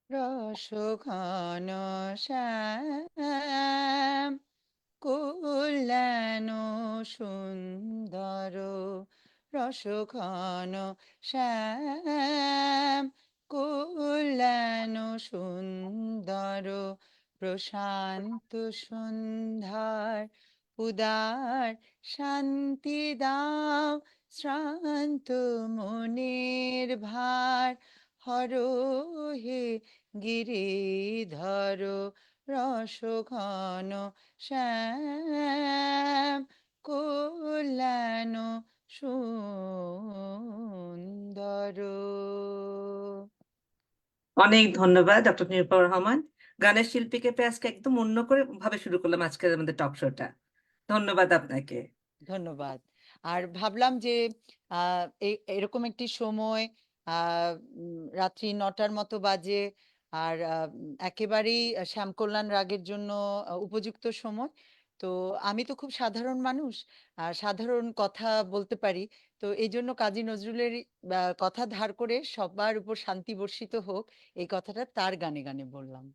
রসঘন শ্যাম কল্যাণ সুন্দর, রসঘন শ্যাম কল্যাণ সুন্দর, প্রশান্ত সন্ধ্যার উদার শান্তি দাও, শ্রান্ত মনের ভার হরো হে গিরিধর, রসঘন শ্যাম কল্যাণ সুন্দর। অনেক ধন্যবাদ ডক্টর নিরুপমা রহমান। গানের শিল্পীকে পেয়ে আজকে একদম অন্য করে ভাবে শুরু করলাম আজকের আমাদের টক শোটা। ধন্যবাদ আপনাকে। ধন্যবাদ। আর ভাবলাম যে এরকম একটি সময়, রাত্রি ৯টার মতো বাজে, আর একেবারেই শ্যামকল্যাণ রাগের জন্য উপযুক্ত সময়। তো আমি তো খুব সাধারণ মানুষ, আর সাধারণ কথা বলতে পারি। তো এই জন্য কাজী নজরুলের কথা ধার করে সবার উপর শান্তি বর্ষিত হোক, এই কথাটা তার গানে গানে বললাম।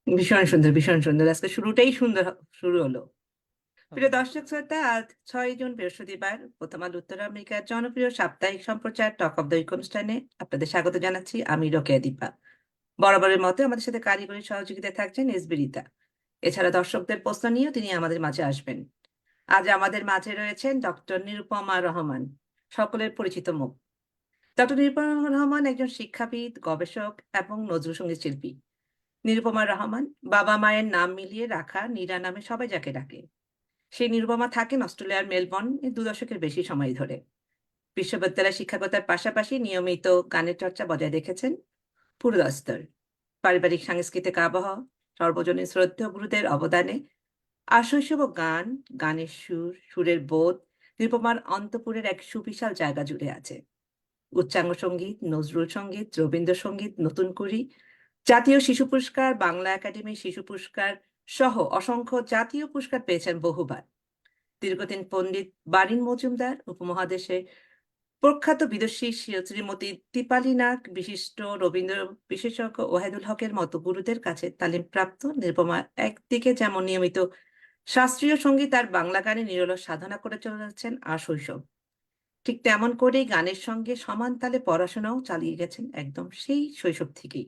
ভীষণ সুন্দর, ভীষণ সুন্দর। আজকে শুরুটাই সুন্দর শুরু হলো। প্রিয় ধন্যবাদ। দর্শক শ্রোতা, আজ ৬ জুন বৃহস্পতিবার প্রথম আলো উত্তর আমেরিকার জনপ্রিয় সাপ্তাহিক সম্প্রচার টক অব দ্য উইক অনুষ্ঠানে আপনাদের স্বাগত জানাচ্ছি। আমি রোকেয়া দীপা। বরাবরের মতো আমাদের সাথে কারিগরি সহযোগিতায় থাকছেন এসবি রিতা। এছাড়া দর্শকদের প্রশ্ন নিয়েও তিনি আমাদের মাঝে আসবেন। আজ আমাদের মাঝে রয়েছেন ডক্টর নিরুপমা রহমান, সকলের পরিচিত মুখ। ডক্টর নিরুপমা রহমান একজন শিক্ষাবিদ, গবেষক এবং নজরুল সঙ্গীত শিল্পী। নিরুপমা রহমান বাবা মায়ের নাম মিলিয়ে রাখা নীরা নামে সবাই যাকে ডাকে। সেই নিরুপমা থাকেন অস্ট্রেলিয়ার মেলবর্ন ২ দশকের বেশি সময় ধরে। বিশ্ববিদ্যালয় শিক্ষকতার পাশাপাশি নিয়মিত গানের চর্চা বজায় রেখেছেন পুরোদস্তর। পারিবারিক সাংস্কৃতিক আবহাওয়া, সর্বজনীন শ্রদ্ধেয় গুরুদের অবদানে আর শৈশব ও গান, গানের সুর, সুরের বোধ নিরুপমার অন্তঃপুরের এক সুবিশাল জায়গা জুড়ে আছে। উচ্চাঙ্গ সঙ্গীত, নজরুল সঙ্গীত, রবীন্দ্রসঙ্গীত, নতুন করি, জাতীয় শিশু পুরস্কার, বাংলা একাডেমি শিশু পুরস্কার সহ অসংখ্য জাতীয় পুরস্কার পেয়েছেন বহুবার। দীর্ঘদিন পণ্ডিত বারিন মজুমদার, উপমহাদেশে প্রখ্যাত বিদুষী শ্রীমতী দীপালি নাগ, বিশিষ্ট রবীন্দ্র বিশেষজ্ঞ ওয়াহিদুল হকের মতো গুরুদের কাছে তালিমপ্রাপ্ত নিরুপমা একদিকে যেমন নিয়মিত শাস্ত্রীয় সঙ্গীত আর বাংলা গানে নিরলস সাধনা করে চলেছেন আর শৈশব, ঠিক তেমন করেই গানের সঙ্গে সমান তালে পড়াশোনাও চালিয়ে গেছেন একদম সেই শৈশব থেকেই।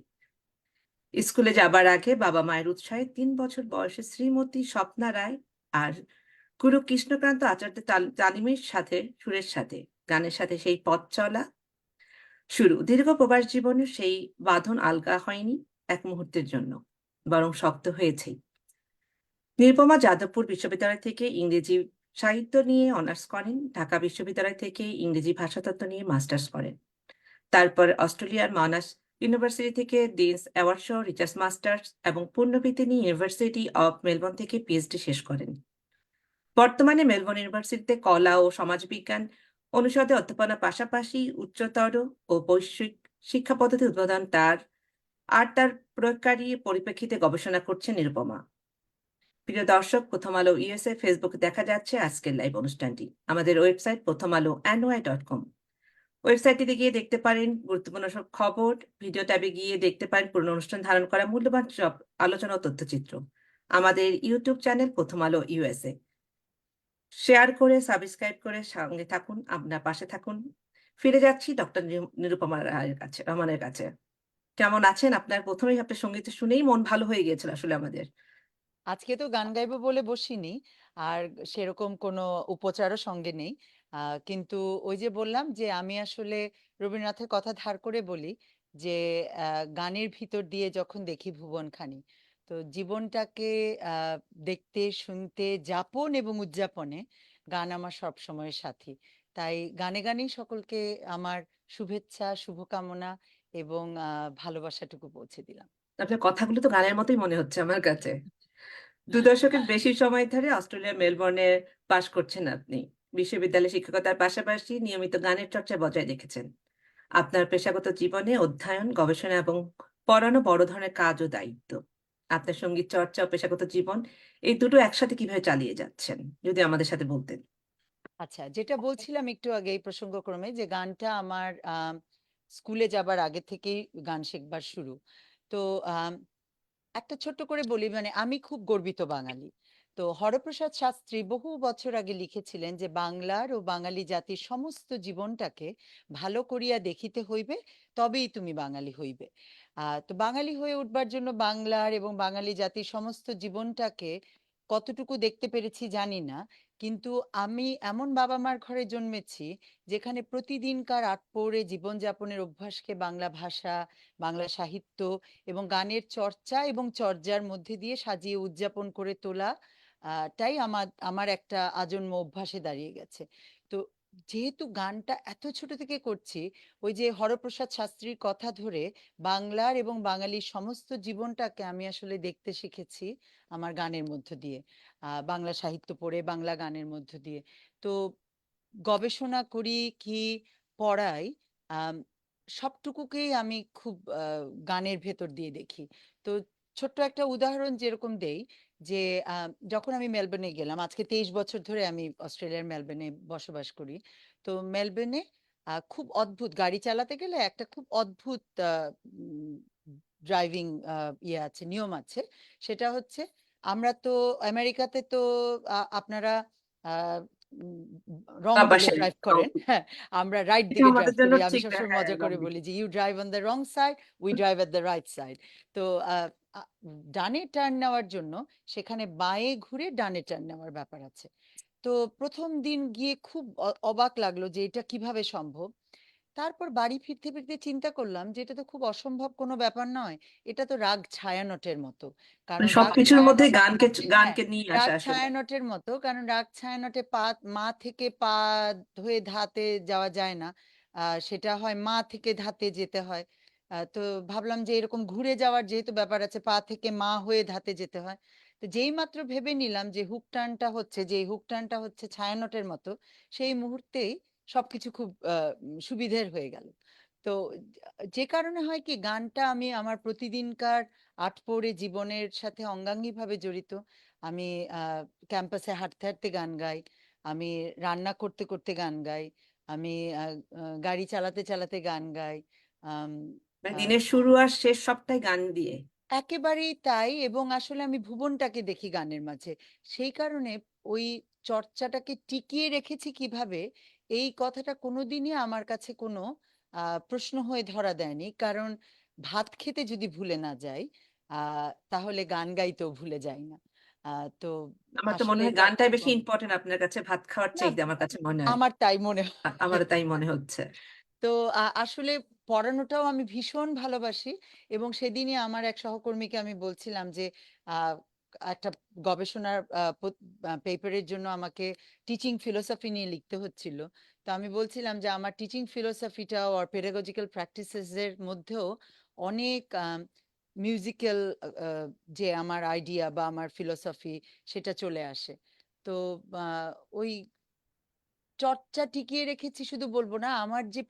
স্কুলে যাবার আগে বাবা মায়ের উৎসাহে ৩ বছর বয়সে শ্রীমতী স্বপ্না রায় আর গুরু কৃষ্ণকান্ত আচার্যের তালিমের সাথে, সুরের সাথে, গানের সাথে সেই পথ চলা শুরু। দীর্ঘ প্রবাস জীবনে সেই বাঁধন আলগা হয়নি এক মুহূর্তের জন্য, বরং শক্ত হয়েছেই। নিরুপমা যাদবপুর বিশ্ববিদ্যালয় থেকে ইংরেজি সাহিত্য নিয়ে অনার্স করেন, ঢাকা বিশ্ববিদ্যালয় থেকে ইংরেজি ভাষাতত্ত্ব নিয়ে মাস্টার্স করেন। তারপর অস্ট্রেলিয়ার মানাস ইউনিভার্সিটি থেকে ডিনস অ্যাওয়ার্ড সহ রিসার্চ মাস্টার্স এবং পুনর্বৃত্তি নিয়ে ইউনিভার্সিটি অব মেলবোর্ন থেকে পিএইচডি শেষ করেন। বর্তমানে মেলবোর্ন ইউনিভার্সিটিতে কলা ও সমাজবিজ্ঞান অনুষদে অধ্যাপনার পাশাপাশি উচ্চতর ও বৈশ্বিক শিক্ষা পদ্ধতি উদ্বোধন তার প্রয়োগকারী পরিপ্রেক্ষিতে গবেষণা করছেন নিরুপমা। প্রিয় দর্শক, প্রথম আলো ইউএসএ ফেসবুকে দেখা যাচ্ছে আজকের লাইভ অনুষ্ঠানটি। আমাদের ওয়েবসাইট প্রথম আলো ny.com, ওয়েবসাইটটিতে গিয়ে দেখতে পারেন গুরুত্বপূর্ণ সব খবর, ভিডিও ট্যাবে গিয়ে দেখতে পারেন পুরনো অনুষ্ঠান ধারণ করা মূল্যবান সব আলোচনা ও তথ্যচিত্র। আমাদের ইউটিউব চ্যানেল প্রথম আলো ইউএসএ শেয়ার করে, সাবস্ক্রাইব করে সঙ্গে থাকুন, আপনার পাশে থাকুন। ফিরে যাচ্ছি ডক্টর নিরুপমা রায়ের কাছে, রহমানের কাছে। কেমন আছেন? আপনার প্রথমেই আপনার সঙ্গীত শুনেই মন ভালো হয়ে গিয়েছিল আসলে আমাদের। আজকে তো গান গাইবো বলে বসিনি, আর সেরকম কোনো উপচারও সঙ্গে নেই। কিন্তু ওই যে বললাম যে আমি আসলে রবীন্দ্রনাথের কথা ধার করে বলি যে গানের ভিতর দিয়ে যখন দেখি ভুবনখানি, তো জীবনটাকে আহ, দেখতে, শুনতে, যাপন এবং উদযাপনে গান আমার সব সময়ের সাথী। তাই গানে গানেই সকলকে আমার শুভেচ্ছা, শুভকামনা এবং ভালোবাসাটুকু পৌঁছে দিলাম। আপনার কথাগুলো তো গানের মতোই মনে হচ্ছে আমার কাছে। ২ দশকের বেশি সময় ধরে অস্ট্রেলিয়ার মেলবোর্নে বাস করছেন আপনি। বিশ্ববিদ্যালয়ে শিক্ষকতার পাশাপাশি নিয়মিত গানের চর্চা বজায় রেখেছেন। আপনার পেশাগত জীবনে অধ্যয়ন, গবেষণা এবং পড়ানো বড় ধরনের কাজ ও দায়িত্ব। আপনার সঙ্গীত চর্চা ও পেশাগত জীবন এই দুটো একসাথে কিভাবে চালিয়ে যাচ্ছেন, যদি আমাদের সাথে বলতেন। আচ্ছা, যেটা বলছিলাম একটু আগে এই প্রসঙ্গক্রমে, যে গানটা আমার স্কুলে যাবার আগে থেকেই গান শেখবার শুরু। তো আম একটা ছোট্ট করে বলি, মানে আমি খুব গর্বিত বাঙালি। তো হরপ্রসাদ শাস্ত্রী বহু বছর আগে লিখেছিলেন যে বাংলার ও বাঙালি জাতির সমস্ত জীবনটাকে ভালো করিয়া দেখিতে হইবে, তবেই তুমি বাঙালি হইবে। তো বাঙালি হয়ে উঠবার জন্য বাংলার এবং বাঙালি জাতির সমস্ত জীবনটাকে কতটুকু দেখতে পেরেছি জানি না, কিন্তু আমি এমন বাবা মার ঘরে জন্মেছি যেখানে প্রতিদিনকার আটপৌরে জীবনযাপনের অভ্যাসকে বাংলা ভাষা, বাংলা সাহিত্য এবং গানের চর্চা এবং চর্যার মধ্যে দিয়ে সাজিয়ে উদযাপন করে তোলা টাই আমার আমার একটা আজন্ম অভ্যাসে দাঁড়িয়ে গেছে। তো যেহেতু গানটা এত ছোট থেকে করছি, ওই যে হরপ্রসাদ শাস্ত্রীর কথা ধরে বাংলার এবং বাঙালির সমস্ত জীবনটাকে আমি আসলে দেখতে শিখেছি আমার গানের মধ্য দিয়ে, বাংলা সাহিত্য পড়ে, বাংলা গানের মধ্য দিয়ে। তো গবেষণা করি কি পড়াই, আম, সবটুকুকেই আমি খুব গানের ভেতর দিয়ে দেখি। তো ছোট্ট একটা উদাহরণ যেরকম দেই, যে যখন আমি মেলবোর্নে গেলাম, আজকে 23 বছর ধরে আমি অস্ট্রেলিয়ার মেলবোর্নে বসবাস করি। তো মেলবোর্নে খুব অদ্ভুত, গাড়ি চালাতে গেলে একটা খুব অদ্ভুত ড্রাইভিং ইয়ে আছে, নিয়ম আছে। সেটা হচ্ছে, আমরা তো আমেরিকাতে তো আপনারা আহ, উম, রং দিকে বাবাসের ড্রাইভ করেন, হ্যাঁ, আমরা রাইট এটা দিকে আমাদের ড্রাইভ জন্য করি। আমি ঠিক না, সবসময় হ্যাঁ মজা করে লম্বি। বলি যে you drive on the wrong side, we drive at the right side. তো আহ, আ- ডানে টার্ন নেওয়ার জন্য সেখানে বাঁয়ে ঘুরে ডানে টার্ন নেওয়ার ব্যাপার আছে। তো প্রথম দিন গিয়ে খুব অবাক লাগলো যে এটা কিভাবে সম্ভব। তারপর বাড়ি ফিরতে ফিরতে চিন্তা করলাম যে এটা তো খুব অসম্ভব কোনো ব্যাপার নয়, এটা তো রাগ ছায়ানটের মতো। মানে কারণ রাগ সবকিছুর মধ্যে ছায়ানট, গানকে হ্যাঁ, গানকে নিয়ে রাগ আসা আসলে। ছায়ানটের মতো, কারণ রাগ ছায়ানটে পা, মা থেকে পা হয়ে ধাতে যাওয়া যায় না, সেটা হয় মা থেকে ধাতে যেতে হয়। তো ভাবলাম যে এরকম ঘুরে যাওয়ার যেহেতু ব্যাপার আছে, পা থেকে মা হয়ে ধাতে যেতে হয়। তো যেই মাত্র ভেবে নিলাম যে হুক টার্নটা হচ্ছে, যে হুক টার্নটা হচ্ছে ছায়ানটের মতো, সেই মুহূর্তেই সবকিছু খুব সুবিধের হয়ে গেল। তো যে কারণে হয় কি, গানটা আমি আমার প্রতিদিনকার আটপৌরে জীবনের সাথে অঙ্গাঙ্গিভাবে জড়িত। আমি ক্যাম্পাসে হাঁটতে হাঁটতে গান গাই, আমি রান্না করতে করতে গান গাই, আমি গাড়ি চালাতে চালাতে গান গাই। আম, মানে আহ, দিনের শুরু আর শেষ সবটাই গান দিয়ে। একেবারেই তাই, এবং আসলে আমি ভুবনটাকে দেখি গানের মাঝে। সেই কারণে ওই চর্চাটাকে টিকিয়ে রেখেছি কিভাবে, এই কথাটা কোনোদিনই আমার কাছে কোনো প্রশ্ন হয়ে ধরা দেয়নি। কারণ ভাত খেতে যদি ভুলে না যাই, তাহলে গান গাইতেও ভুলে যাই না। তো আমার তো মনে আসলে হয় এটা গানটাই খুব বেশি ইম্পর্টেন্ট আপনার কাছে ভাত খাওয়ার না, চাইতে, আমার কাছে মনে হয়। আমার তাই মনে হয়। আমারও তাই মনে হচ্ছে। তো আসলে পড়ানোটাও আমি ভীষণ ভালোবাসি। এবং সেদিনই আমার এক সহকর্মীকে আমি বলছিলাম যে আহ, একটা গবেষণার পেপারের জন্য আমাকে টিচিং ফিলোসফি নিয়ে লিখতে হচ্ছিল। তো আমি বলছিলাম যে আমার টিচিং ফিলোসফিটাও আর পেডাগজিক্যাল প্র্যাকটিসেস এর মধ্যেও অনেক মিউজিক্যাল যে আমার আইডিয়া বা আমার ফিলোসফি, সেটা চলে আসে। তো ওই চর্চা টিকিয়ে রেখেছি শুধু বলবো না, আমার যে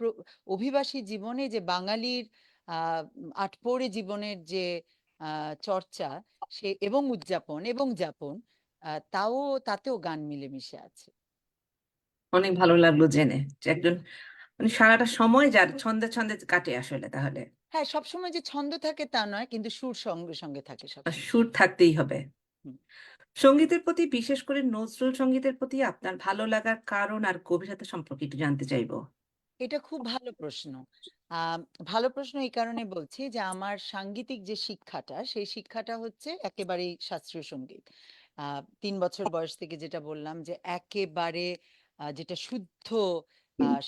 অভিবাসী জীবনে যে বাঙালির আটপৌরে জীবনের যে চর্চা, সে এবং উদযাপন এবং যাপন, তাও, তাতেও গান মিলেমিশে আছে। অনেক ভালো লাগলো জেনে যে একজন মানে সারাটা সময় যার ছন্দে ছন্দে কাটে আসলে তাহলে। হ্যাঁ, সবসময় যে ছন্দ থাকে তা নয়, কিন্তু সুর সঙ্গে সঙ্গে থাকে আর সবসময়। সুর থাকতেই হবে। হুম। সঙ্গীতের প্রতি, বিশেষ করে নজরুল সঙ্গীতের প্রতি আপনার ভালো লাগার কারণ আর গভীরতা সম্পর্কে একটু জানতে চাইবো। এটা খুব ভালো প্রশ্ন। আহ ভালো প্রশ্ন এই কারণে বলছি যে আমার সাংগীতিক যে শিক্ষাটা, সেই শিক্ষাটা হচ্ছে একেবারেই শাস্ত্রীয় সঙ্গীত। 3 বছর বয়স থেকে, যেটা বললাম, যে একেবারে যেটা শুদ্ধ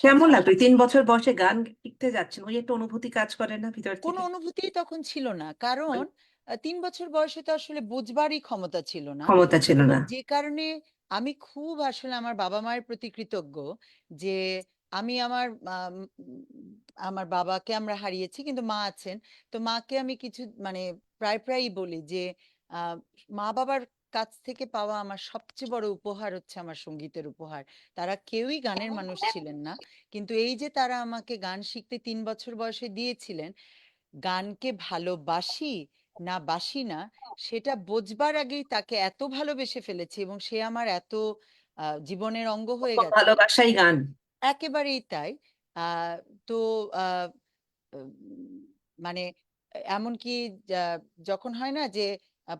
কেমন শাস্ত্রীয় লাগলো এই সঙ্গীত। 3 বছর বয়সে গান শিখতে যাচ্ছেন? ওই একটা অনুভূতি কাজ করে না ভিতর কোনো থেকে? অনুভূতি তখন ছিল না, কারণ 3 বছর বয়সে তো আসলে বুঝবারই ক্ষমতা ছিল না। ক্ষমতা ছিল এবং না। যে কারণে আমি খুব আসলে আমার বাবা মায়ের প্রতি কৃতজ্ঞ যে আমি আমার বাবাকে আমরা হারিয়েছি, কিন্তু মা আছেন। তো মাকে আমি কিছু, মানে প্রায় প্রায়ই বলি যে আহ, মা বাবার কাছ থেকে পাওয়া আমার সবচেয়ে বড় উপহার হচ্ছে আমার সঙ্গীতের উপহার। তারা কেউই গানের মানুষ ছিলেন না, কিন্তু এই যে তারা আমাকে গান শিখতে 3 বছর বয়সে দিয়েছিলেন, গানকে ভালোবাসি না বাসি না সেটা বোঝবার আগেই তাকে এত ভালোবেসে ফেলেছি, এবং সে আমার এত জীবনের অঙ্গ হয়ে প্রথম গেছে। ভালোবাসাই গান। একেবারেই তাই। আহ তো আহ উম, মানে এমনকি যখন হয় না যে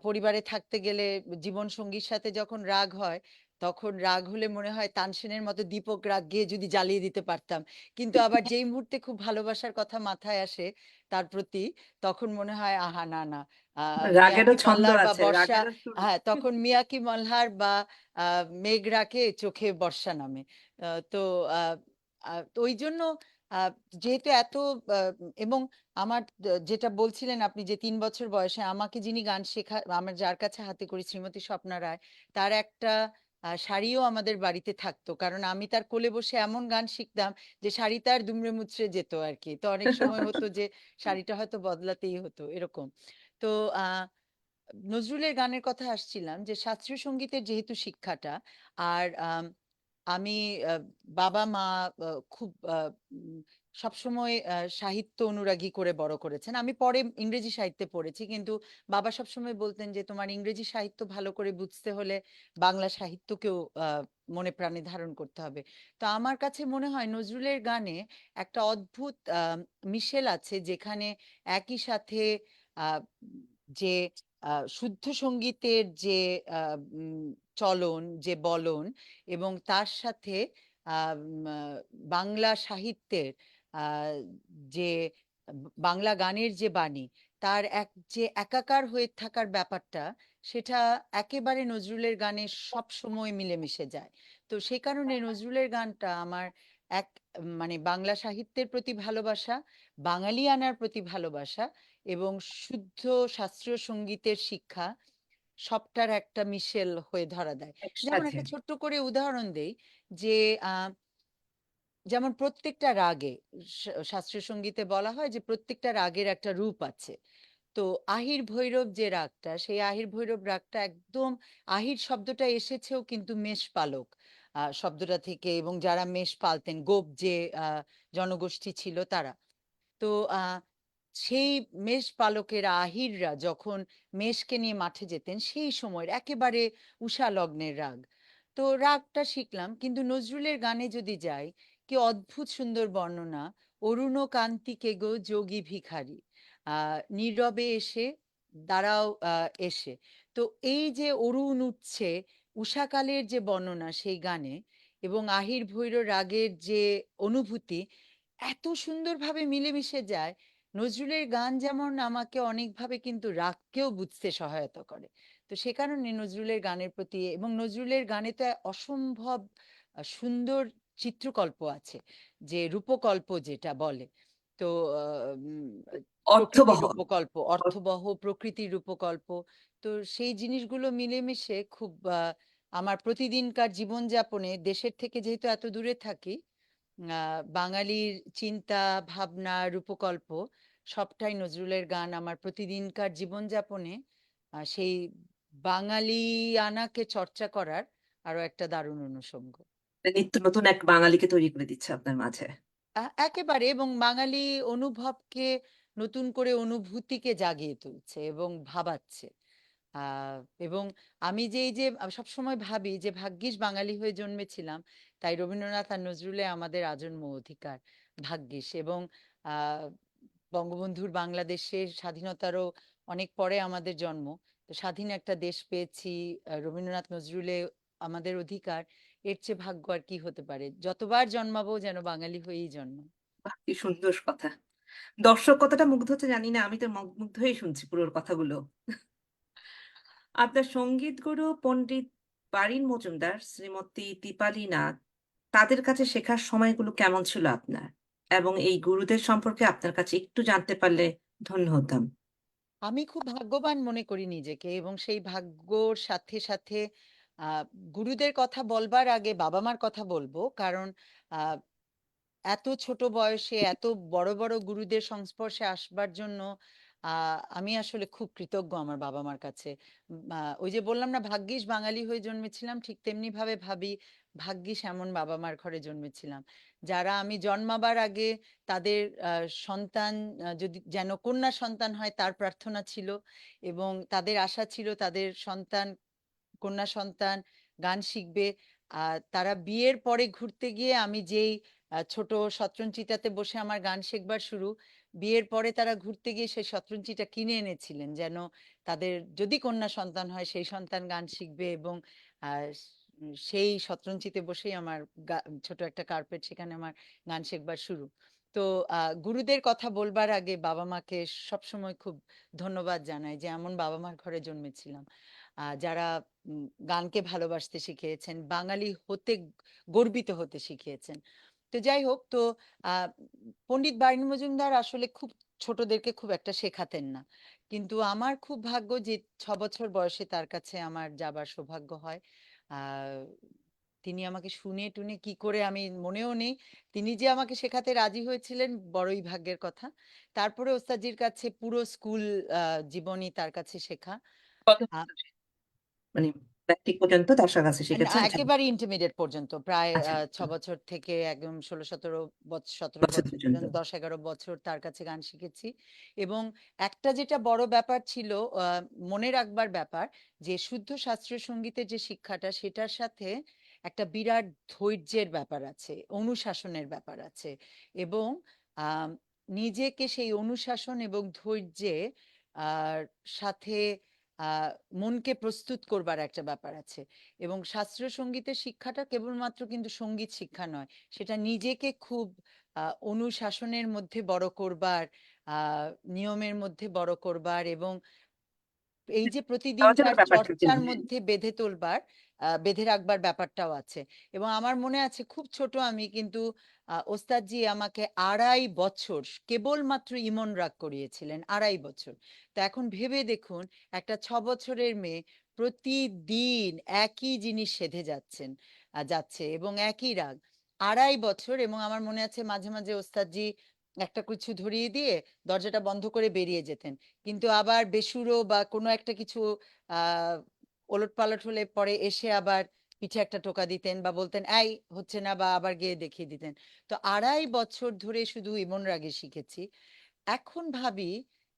পরিবারে থাকতে গেলে জীবন সঙ্গীর সাথে যখন রাগ হয়, তখন রাগ হলে মনে হয় তানসেনের মতো দীপক রাগ গিয়ে যদি জ্বালিয়ে দিতে পারতাম। কিন্তু আবার যেই মুহূর্তে খুব ভালোবাসার কথা মাথায় আসে তার প্রতি, তখন মনে হয় আহা না না, রাগেরও মিয়াকি ছন্দ মাল্লার বা আছে, বর্ষা, রাগেরও সুর। হ্যাঁ তখন মিয়াকি মাল্লার বা মেঘ রাকে চোখে বর্ষা নামে। তো আহ, তো ওই জন্য আহ, যেহেতু এত এবং আমার যেটা বলছিলেন আপনি যে 3 বছর বয়সে আমাকে যিনি গান আমার যার কাছে হাতে করি শ্রীমতী স্বপ্না রায়, তার একটা শাড়িও আমাদের বাড়িতে থাকতো, কারণ আমি তার কোলে বসে এমন গান শিখতাম যে শাড়ি তার দুমড়ে মুচড়ে যেত আর কি। তো অনেক সময় হতো যে শাড়িটা হয়তো বদলাতেই হতো এরকম। তো আহ নজরুলের গানের কথা আসছিলাম যে শাস্ত্রীয় সঙ্গীতের যেহেতু শিক্ষাটা, আর আমি বাবা মা খুব সবসময় সাহিত্য অনুরাগী করে বড় করেছেন। আমি পরে ইংরেজি সাহিত্যে পড়েছি, কিন্তু বাবা সবসময় বলতেন যে তোমার ইংরেজি সাহিত্য ভালো করে বুঝতে হলে বাংলা সাহিত্যকেও মনে প্রাণে ধারণ করতে হবে। তো আমার কাছে মনে হয় নজরুলের গানে একটা অদ্ভুত মিশেল আছে, যেখানে একই সাথে আহ, যে শুদ্ধ সঙ্গীতের যে চলন, যে বলন, এবং তার সাথে বাংলা সাহিত্যের আহ, যে বাংলা গানের যে বাণী, তার যে একাকার হয়ে থাকার ব্যাপারটা, সেটা একেবারে নজরুলের গানে সব সময় মিলেমিশে যায়। তো সেই কারণে নজরুলের গানটা আমার এক মানে বাংলা সাহিত্যের প্রতি ভালোবাসা, বাঙালিয়ানার প্রতি ভালোবাসা, এবং শুদ্ধ শাস্ত্রীয় সঙ্গীতের শিক্ষা, সবটার একটা মিশেল হয়ে ধরা দেয়। যেমন একসাথে। একটা ছোট্ট করে উদাহরণ দেই, যে যেমন প্রত্যেকটা রাগে, শাস্ত্রীয় সঙ্গীতে বলা হয় যে প্রত্যেকটা রাগের একটা রূপ আছে। তো আহির ভৈরব যে রাগটা, সেই আহির ভৈরব রাগটা একদম, আহির শব্দটা এসেছেও কিন্তু মেষ পালক শব্দটা থেকে, এবং যারা মেষ পালতেন, গোপ যে জনগোষ্ঠী ছিল তারা। তো আহ সেই মেষ পালকেরা, আহিররা যখন মেষকে নিয়ে মাঠে যেতেন, সেই সময়ের একেবারে উষা লগ্নের রাগ। তো রাগটা শিখলাম, কিন্তু নজরুলের গানে যদি যাই, কি অদ্ভুত সুন্দর বর্ণনা! অরুণ কান্তিকে গো যোগী ভিখারি, নীরবে এসে দাঁড়াও এসে। তো এই যে অরুণ উঠছে, উষাকালের যে বর্ণনা সেই গানে, এবং আহির ভৈরব রাগের যে অনুভূতি, এত সুন্দরভাবে মিলেমিশে যায়। নজরুলের গান যেমন আমাকে অনেকভাবে কিন্তু রাগকেও বুঝতে সহায়তা করে। তো সে কারণে নজরুলের গানের প্রতি, এবং নজরুলের গানে তো অসম্ভব সুন্দর চিত্রকল্প আছে, যে রূপকল্প যেটা বলে। তো প্রকৃতির অর্থবহ। রূপকল্প, অর্থবহ প্রকৃতির রূপকল্প। তো সেই জিনিসগুলো মিলেমিশে খুব আমার প্রতিদিনকার জীবনযাপনে, দেশের থেকে যেহেতু এত দূরে থাকি, বাঙালির চিন্তা ভাবনা রূপকল্প সবটাই নজরুলের গান আমার প্রতিদিনকার জীবনযাপনে সেই বাঙালিয়ানাকে চর্চা করার আরো একটা দারুণ অনুষঙ্গ। নিত্য নতুন এক বাঙালিকে তৈরি করে দিচ্ছে আপনার মাঝে। একেবারে, এবং বাঙালি অনুভবকে, নতুন করে অনুভূতিকে জাগিয়ে তুলছে এবং ভাবাচ্ছে। আহ এবং আমি যে এই যে সবসময় ভাবি যে ভাগ্যিস বাঙালি হয়ে জন্মেছিলাম, তাই রবীন্দ্রনাথ আর নজরুলে আমাদের আজন্ম অধিকার, ভাগ্যিস। এবং আহ বঙ্গবন্ধুর বাংলাদেশের স্বাধীনতারও অনেক পরে আমাদের জন্ম। তো স্বাধীন একটা দেশ পেয়েছি, রবীন্দ্রনাথ নজরুলে আমাদের অধিকার। এর চেয়ে ভাগ্য আর কি হতে পারে? যতবার জন্মাবো যেন বাঙালি হয়েই জন্ম। বাহ, কি সুন্দর কথা। দর্শক কতটা মুগ্ধ হচ্ছে জানি না, আমি তো মুগ্ধ হয়ে শুনছি পুরো কথাগুলো। আপনার সঙ্গীত গুরু পণ্ডিত বারীন মজুমদার, শ্রীমতী দীপালি নাথ, তাদের কাছে শেখার সময়গুলো কেমন ছিল আপনার? এবং এই গুরুদের সম্পর্কে আপনার কাছে একটু জানতে পারলে ধন্য হতাম। আমি খুব ভাগ্যবান মনে করি নিজেকে, এবং সেই ভাগ্যর সাথে সাথে আহ গুরুদের কথা বলবার আগে বাবা মার কথা বলবো, কারণ আহ এত ছোট বয়সে এত বড় বড় গুরুদের সংস্পর্শে আসবার জন্য আমি আসলে খুব কৃতজ্ঞ আমার বাবা মার কাছে। ওই যে বললাম না, ভাগ্যিস বাঙালি হয়ে জন্মেছিলাম, ঠিক তেমনি ভাবে ভাবি ভাগ্যিস এমন বাবা মার ঘরে জন্মেছিলাম, যারা আমি জন্মাবার আগে তাদের সন্তান যদি যেন কন্যা সন্তান হয় তার প্রার্থনা ছিল, এবং তাদের আশা ছিল তাদের সন্তান, কন্যা সন্তান গান শিখবে। তারা বিয়ের পরে ঘুরতে গিয়ে আমি যেই ছোট সত্রঞ্চিতাতে বসে আমার গান শেখবার শুরু, বিয়ের পরে তারা ঘুরতে গিয়ে সেই শতরঞ্চিটা কিনে এনেছিলেন, যেন তাদের যদি কন্যা সন্তান হয় সেই সন্তান গান শিখবে, এবং সেই শতরঞ্চিতে বসেই আমার ছোট একটা কার্পেট, সেখানে আমার গান শেখবার শুরু। তো গুরুদের কথা বলবার আগে বাবা মাকে সবসময় খুব ধন্যবাদ জানাই যে এমন বাবা মার ঘরে জন্মেছিলাম, যারা গানকে ভালোবাসতে শিখিয়েছেন, বাঙালি হতে গর্বিত হতে শিখিয়েছেন। তো যাই হোক, তো আহ পণ্ডিত বারিন মজুমদার আসলে খুব ছোটদেরকে খুব একটা শেখাতেন না, কিন্তু আমার খুব ভাগ্য যে 6 বছর বয়সে তার কাছে আমার যাবার সৌভাগ্য হয়। আহ তিনি আমাকে শুনে টুনে কি করে, আমি মনেও নেই, তিনি যে আমাকে শেখাতে রাজি হয়েছিলেন বড়ই ভাগ্যের কথা। তারপরে ওস্তাদজির কাছে পুরো স্কুল জীবনই তার কাছে শেখা। কত মানে ম্যাট্রিক পর্যন্ত তার কাছে না, শিখেছেন? একেবারে ইন্টারমিডিয়েট পর্যন্ত, প্রায় আচ্ছা, 6 বছর থেকে একদম 16-17 বছর, 17 বছর বছর পর্যন্ত। পর্যন্ত, 10-11 বছর তার কাছে গান শিখেছি। এবং একটা যেটা বড় ব্যাপার ছিল, মনে রাখবার ব্যাপার, যে শুদ্ধ শাস্ত্রীয় সঙ্গীতের যে শিক্ষাটা, সেটার সাথে একটা বিরাট ধৈর্যের ব্যাপার আছে, অনুশাসনের ব্যাপার আছে, এবং আহ নিজেকে সেই অনুশাসন এবং ধৈর্যে আর সাথে আহ মনকে প্রস্তুত করবার একটা ব্যাপার আছে। এবং শাস্ত্রীয় সঙ্গীতের শিক্ষাটা কেবলমাত্র কিন্তু সঙ্গীত শিক্ষা নয়, সেটা নিজেকে খুব অনুশাসনের মধ্যে বড় করবার, নিয়মের মধ্যে বড় করবার, এবং এই যে প্রতিদিনকার আলোচনার ব্যাপার থাকে চর্চার না। মধ্যে বেঁধে তোলবার, বেঁধে রাখবার ব্যাপারটাও আছে। এবং আমার মনে আছে খুব ছোট আমি, কিন্তু ওস্তাদজি আমাকে 2.5 বছর কেবলমাত্র ইমন রাগ করিয়েছিলেন, 2.5 বছর। তো এখন ভেবে দেখুন, একটা 6 বছরের মেয়ে প্রতিদিন একই জিনিস সেধে যাচ্ছে এবং একই রাগ 2.5 বছর। এবং আমার মনে আছে মাঝে মাঝে ওস্তাদজি একটা কিছু ধরিয়ে দিয়ে দরজাটা বন্ধ করে বেরিয়ে যেতেন, কিন্তু আবার বেসুরো বা কোনো একটা কিছু আহ ওলট পালট হলে পরে এসে আবার পিঠে একটা টোকা দিতেন, বা বলতেন এই হচ্ছে না, বা আবার গিয়ে দেখিয়ে দিতেন। তো 2.5 বছর ধরে শুধু ইমন রাগে শিখেছি। এখন ভাবি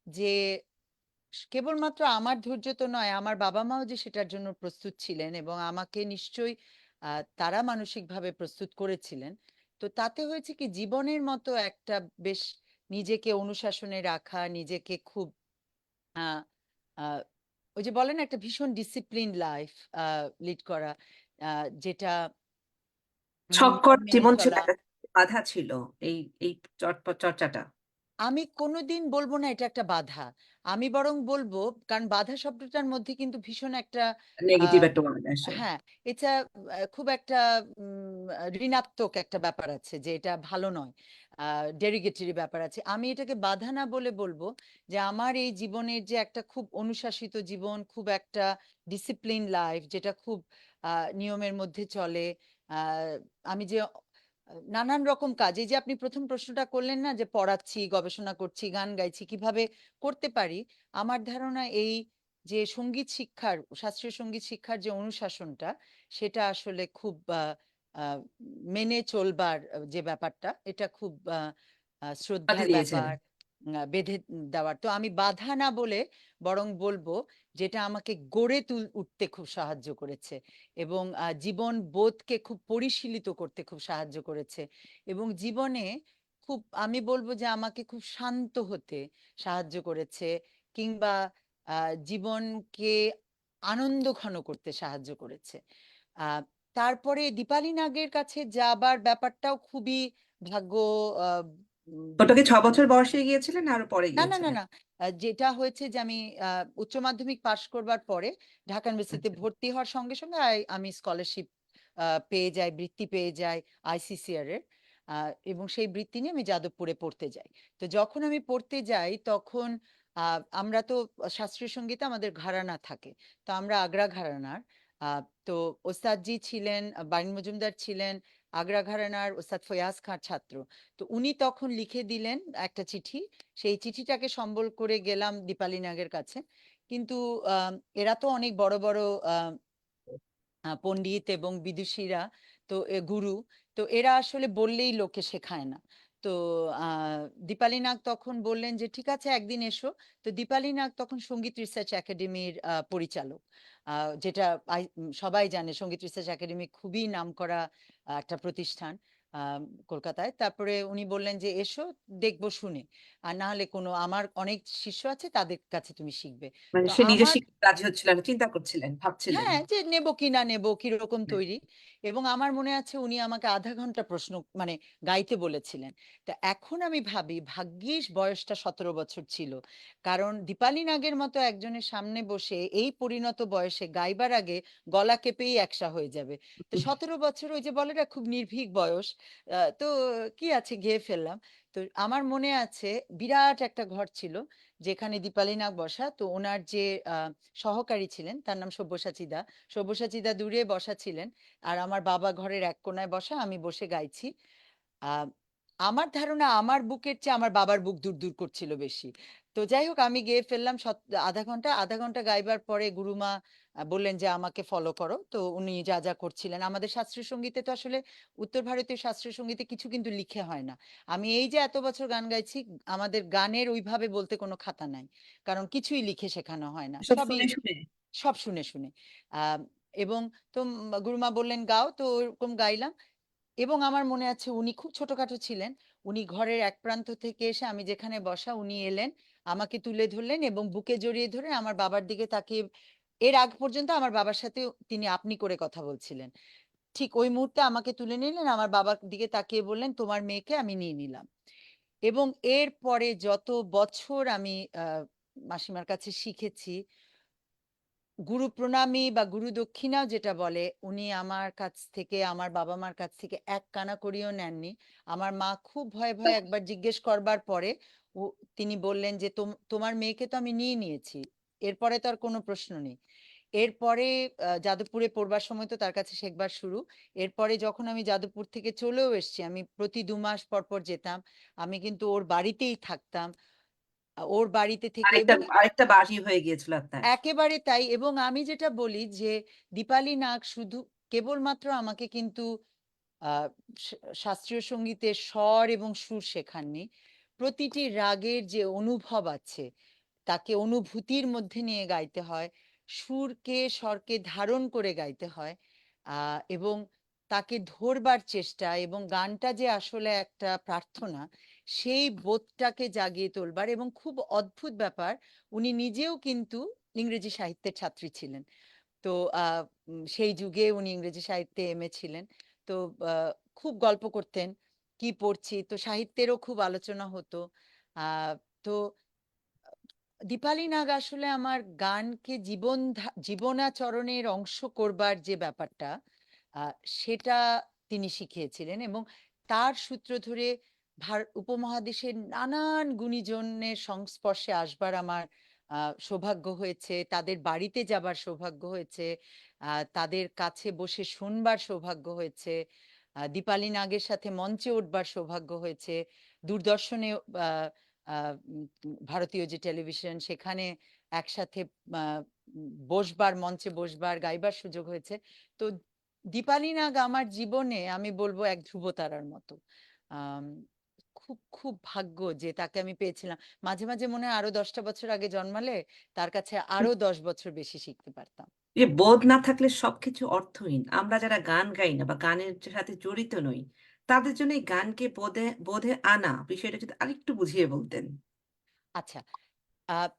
যে কেবলমাত্র আমার ধৈর্য তো নয়, আমার বাবা মাও যে সেটার জন্য প্রস্তুত ছিলেন, এবং আমাকে নিশ্চয়ই তারা মানসিকভাবে প্রস্তুত করেছিলেন। তো তাতে হয়েছে কি, জীবনের মতো একটা বেশ নিজেকে অনুশাসনে রাখা, নিজেকে খুব আহ আহ, ওই যে বলেন একটা ভীষণ ডিসিপ্লিন লাইফ লিড করা, যেটা নিয়ম ছক্কর মেনে জীবন ছিল চলা। একটা বাধা ছিল এই এই চর্চাটা। আমি কোনোদিন বলবো না এটা একটা বাধা, আমি বরং বলবো, কারণ বাধা শব্দটার মধ্যে কিন্তু ভীষণ একটা নেগেটিভ আহ, একটা ওয়ার্ড আসে। হ্যাঁ, এটা খুব একটা ঋণাত্মক একটা ব্যাপার আছে, যে এটা ভালো নয়, ডেরিগেটরি ব্যাপার আছে। আমি এটাকে বাধা না বলে বলবো যে আমার এই জীবনের যে একটা খুব অনুশাসিত জীবন, খুব একটা ডিসিপ্লিন লাইফ, যেটা খুব নিয়মের মধ্যে চলে। আমি যে নানান রকম কাজ, এই যে আপনি প্রথম প্রশ্নটা করলেন না, যে পড়াচ্ছি, গবেষণা করছি, গান গাইছি, কিভাবে করতে পারি, আমার ধারণা এই যে সঙ্গীত শিক্ষার, শাস্ত্রীয় সঙ্গীত শিক্ষার যে অনুশাসনটা, সেটা আসলে খুব আহ, মেনে চলবার যে ব্যাপারটা, এটা খুব বাধা শ্রদ্ধার দিয়েছেন। ব্যাপার, বেঁধে দেওয়ার। তো আমি বাধা না বলে বরং বলবো যেটা আমাকে গড়ে উঠতে খুব সাহায্য করেছে, এবং জীবন বোধকে খুব পরিশীলিত করতে খুব সাহায্য করেছে, এবং জীবনে খুব, আমি বলবো যে আমাকে খুব শান্ত হতে সাহায্য করেছে, কিংবা জীবনকে আনন্দ ঘন করতে সাহায্য করেছে। আহ তারপরে দীপালি নাগের কাছে যাবার ব্যাপারটাও খুবই ভাগ্য। আহ ওটা কি 6 বছর বয়সে গিয়েছিলেন না আরো পরে না, না, না, গিয়েছিলেন? না, যেটা হয়েছে যে আমি উচ্চ মাধ্যমিক পাশ করবার পরে ঢাকা ইউনিভার্সিটিতে আচ্ছা। ভর্তি হওয়ার সঙ্গে সঙ্গে আমি স্কলারশিপ পেয়ে যাই, বৃত্তি পেয়ে যাই আইসিসিআর এর, এবং সেই বৃত্তি নিয়ে আমি যাদবপুরে পড়তে যাই। তো যখন আমি পড়তে যাই তখন আমরা তো শাস্ত্রীয় সঙ্গীতে আমাদের ঘরানা থাকে, তো আমরা আগ্রা ঘরানার। তো ওস্তাদজি ছিলেন, বারিন মজুমদার ছিলেন আগ্রা ঘরানার, ওস্তাদ ফয়াজ খাঁর ছাত্র। তো উনি তখন লিখে দিলেন একটা চিঠি, সেই চিঠিটাকে সম্বল করে গেলাম দীপালি নাগের কাছে। কিন্তু এরা তো অনেক বড় বড় আহ পণ্ডিত এবং বিদুষীরা, তো গুরু, তো এরা আসলে বললেই লোকে শেখায় না। তো দীপালি নাগ তখন বললেন যে ঠিক আছে একদিন এসো। তো দীপালি নাগ তখন সঙ্গীত রিসার্চ একাডেমির পরিচালক, যেটা সবাই জানে, সঙ্গীত রিসার্চ একাডেমি খুবই নামকরা একটা প্রতিষ্ঠান। আম, কলকাতায়। তারপরে উনি বললেন যে এসো, দেখবো শুনে, আর না হলে কোনো আমার অনেক শিষ্য আছে তাদের কাছে তুমি শিখবে। মানে তো সে নিজে আমার, শিখতে রাজি হচ্ছিলেন না, চিন্তা করছিলেন, ভাবছিলেন। হ্যাঁ, যে নেব কি না নেব কিরকম হ্যাঁ। তৈরি। এবং আমার মনে আছে উনি আমাকে আধা ঘন্টা প্রশ্ন মানে গাইতে বলেছিলেন। তা এখন আমি ভাবি ভাগ্যিস বয়সটা 17 বছর ছিল, কারণ দীপালি নাগের মতো একজনের সামনে বসে এই পরিণত বয়সে গাইবার আগে গলা কেঁপেই একসা হয়ে যাবে। তো 17 বছর, ওই যে বলে না, খুব নির্ভীক বয়স। তো কি আছে, গেয়ে ফেললাম। তো আমার মনে আছে বিরাট একটা ঘর ছিল যেখানে দীপালি নাগ বসা। তো ওনার যে সহকারী ছিলেন, তার নাম সব্যসাচী দা। সব্যসাচী দা দূরে বসা ছিলেন, আর আমার বাবা ঘরের এক কোনায় বসা, আমি বসে গাইছি। আহ, আমার ধারণা আমার বুকের চেয়ে আমার বাবার বুক দূর দূর করছিল বেশি। তো যাই হোক, আমি গেয়ে ফেললাম আধা ঘন্টা গাইবার পরে গুরুমা বললেন যে আমাকে ফলো করো। তো উনি যা যা করছিলেন, আমাদের শাস্ত্রীয় সঙ্গীতে তো আসলে, উত্তর ভারতীয় শাস্ত্রীয় সঙ্গীতে কিছু কিন্তু লিখে হয় না। আমি এই যে এত বছর গান গাইছি, আমাদের গানের ওইভাবে বলতে কোনো খাতা নাই, কারণ কিছুই লিখে শেখানো হয় না, সব সবই শুনে শুনে। সব শুনে শুনে। আহ এবং তো গুরুমা বললেন গাও, তো ওরকম গাইলাম। এবং আমার মনে আছে উনি খুব ছোটখাটো ছিলেন। উনি ঘরের এক প্রান্ত থেকে এসে, আমি যেখানে বসা, উনি এলেন, আমাকে তুলে ধরলেন এবং বুকে জড়িয়ে ধরে আমার বাবার দিকে তাকিয়ে, এর আগ পর্যন্ত আমার বাবার সাথে তিনি আপনি করে কথা বলছিলেন, ঠিক ওই মুহূর্তে আমাকে তুলে নিলেন, আমার বাবার দিকে তাকিয়ে বললেন তোমার মেয়েকে আমি নিয়ে নিলাম। এবং এর পরে যত বছর আমি মাসিমার কাছে শিখেছি, গুরু প্রণামী বা গুরু দক্ষিণাও যেটা বলে, উনি আমার কাছ থেকে, আমার বাবা মার কাছ থেকে এক কানা করিও নেননি। আমার মা খুব ভয়ে ভয়ে একবার জিজ্ঞেস করবার পরে ও, তিনি বললেন যে তোমার মেয়েকে তো আমি নিয়ে নিয়েছি, এরপরে তো আর কোনো প্রশ্ন নেই। এরপরে যাদবপুরে পড়বার সময় তো তার কাছে শেখবার শুরু। এরপরে যখন আমি যাদবপুর থেকে চলেও এসেছি, আমি প্রতি 2 মাস পর পর যেতাম, আমি কিন্তু ওর বাড়িতেই থাকতাম, ওর বাড়িতে থেকে। আরেকটা এবং আরেকটা বাড়ি হয়ে গিয়েছিল আপনার। একেবারে তাই। এবং আমি যেটা বলি যে দীপালি নাগ শুধু কেবলমাত্র আমাকে কিন্তু আহ, শাস্ত্রীয় সঙ্গীতের স্বর এবং সুর শেখাননি, প্রতিটি রাগের যে অনুভব আছে তাকে অনুভূতির মধ্যে নিয়ে গাইতে হয়, সুরকে স্বরকে ধারণ করে গাইতে হয়, এবং তাকে ধরবার চেষ্টা, এবং গানটা যে আসলে একটা প্রার্থনা, সেই বোধটাকে জাগিয়ে তোলবার। এবং খুব অদ্ভুত ব্যাপার, উনি নিজেও কিন্তু ইংরেজি সাহিত্যের ছাত্রী ছিলেন। তো সেই যুগে উনি ইংরেজি সাহিত্যে এমএ ছিলেন। তো আহ, খুব গল্প করতেন কি পড়ছি, তো সাহিত্যেরও খুব আলোচনা হতো। আহ তো দীপালি নাগ আসলে আমার গানকে জীবনাচরণের অংশ করবার যে ব্যাপারটা, আহ, সেটা তিনি শিখিয়েছিলেন। এবং তার সূত্র ধরে উপমহাদেশের নানান গুণীজনের সংস্পর্শে আসবার আমার সৌভাগ্য হয়েছে, তাদের বাড়িতে যাবার সৌভাগ্য হয়েছে, তাদের কাছে বসে শুনবার সৌভাগ্য হয়েছে, দীপালি নাগের সাথে মঞ্চে উঠবার সৌভাগ্য হয়েছে, দূরদর্শনে ভারতীয় যে টেলিভিশন, সেখানে একসাথে বসবার, মঞ্চে বসবার, গাইবার সুযোগ হয়েছে। তো দীপালি নাগ আমার জীবনে আমি বলবো এক ধ্রুবতারার মতো। আম, খুব খুব ভাগ্য যে তাকে আমি পেয়েছিলাম। মাঝে মাঝে মনে হয় আরো 10টা বছর আগে জন্মালে তার কাছে আরো 10 বছর বেশি শিখতে পারতাম। যে বোধ না থাকলে সবকিছু অর্থহীন। আমরা যারা গান গাই না বা গানের সাথে জড়িত নই, তাদের জন্য এই গানকে বোধে বোধে আনা বিষয়টা যদি আরেকটু বুঝিয়ে বলতেন। আচ্ছা, আহ,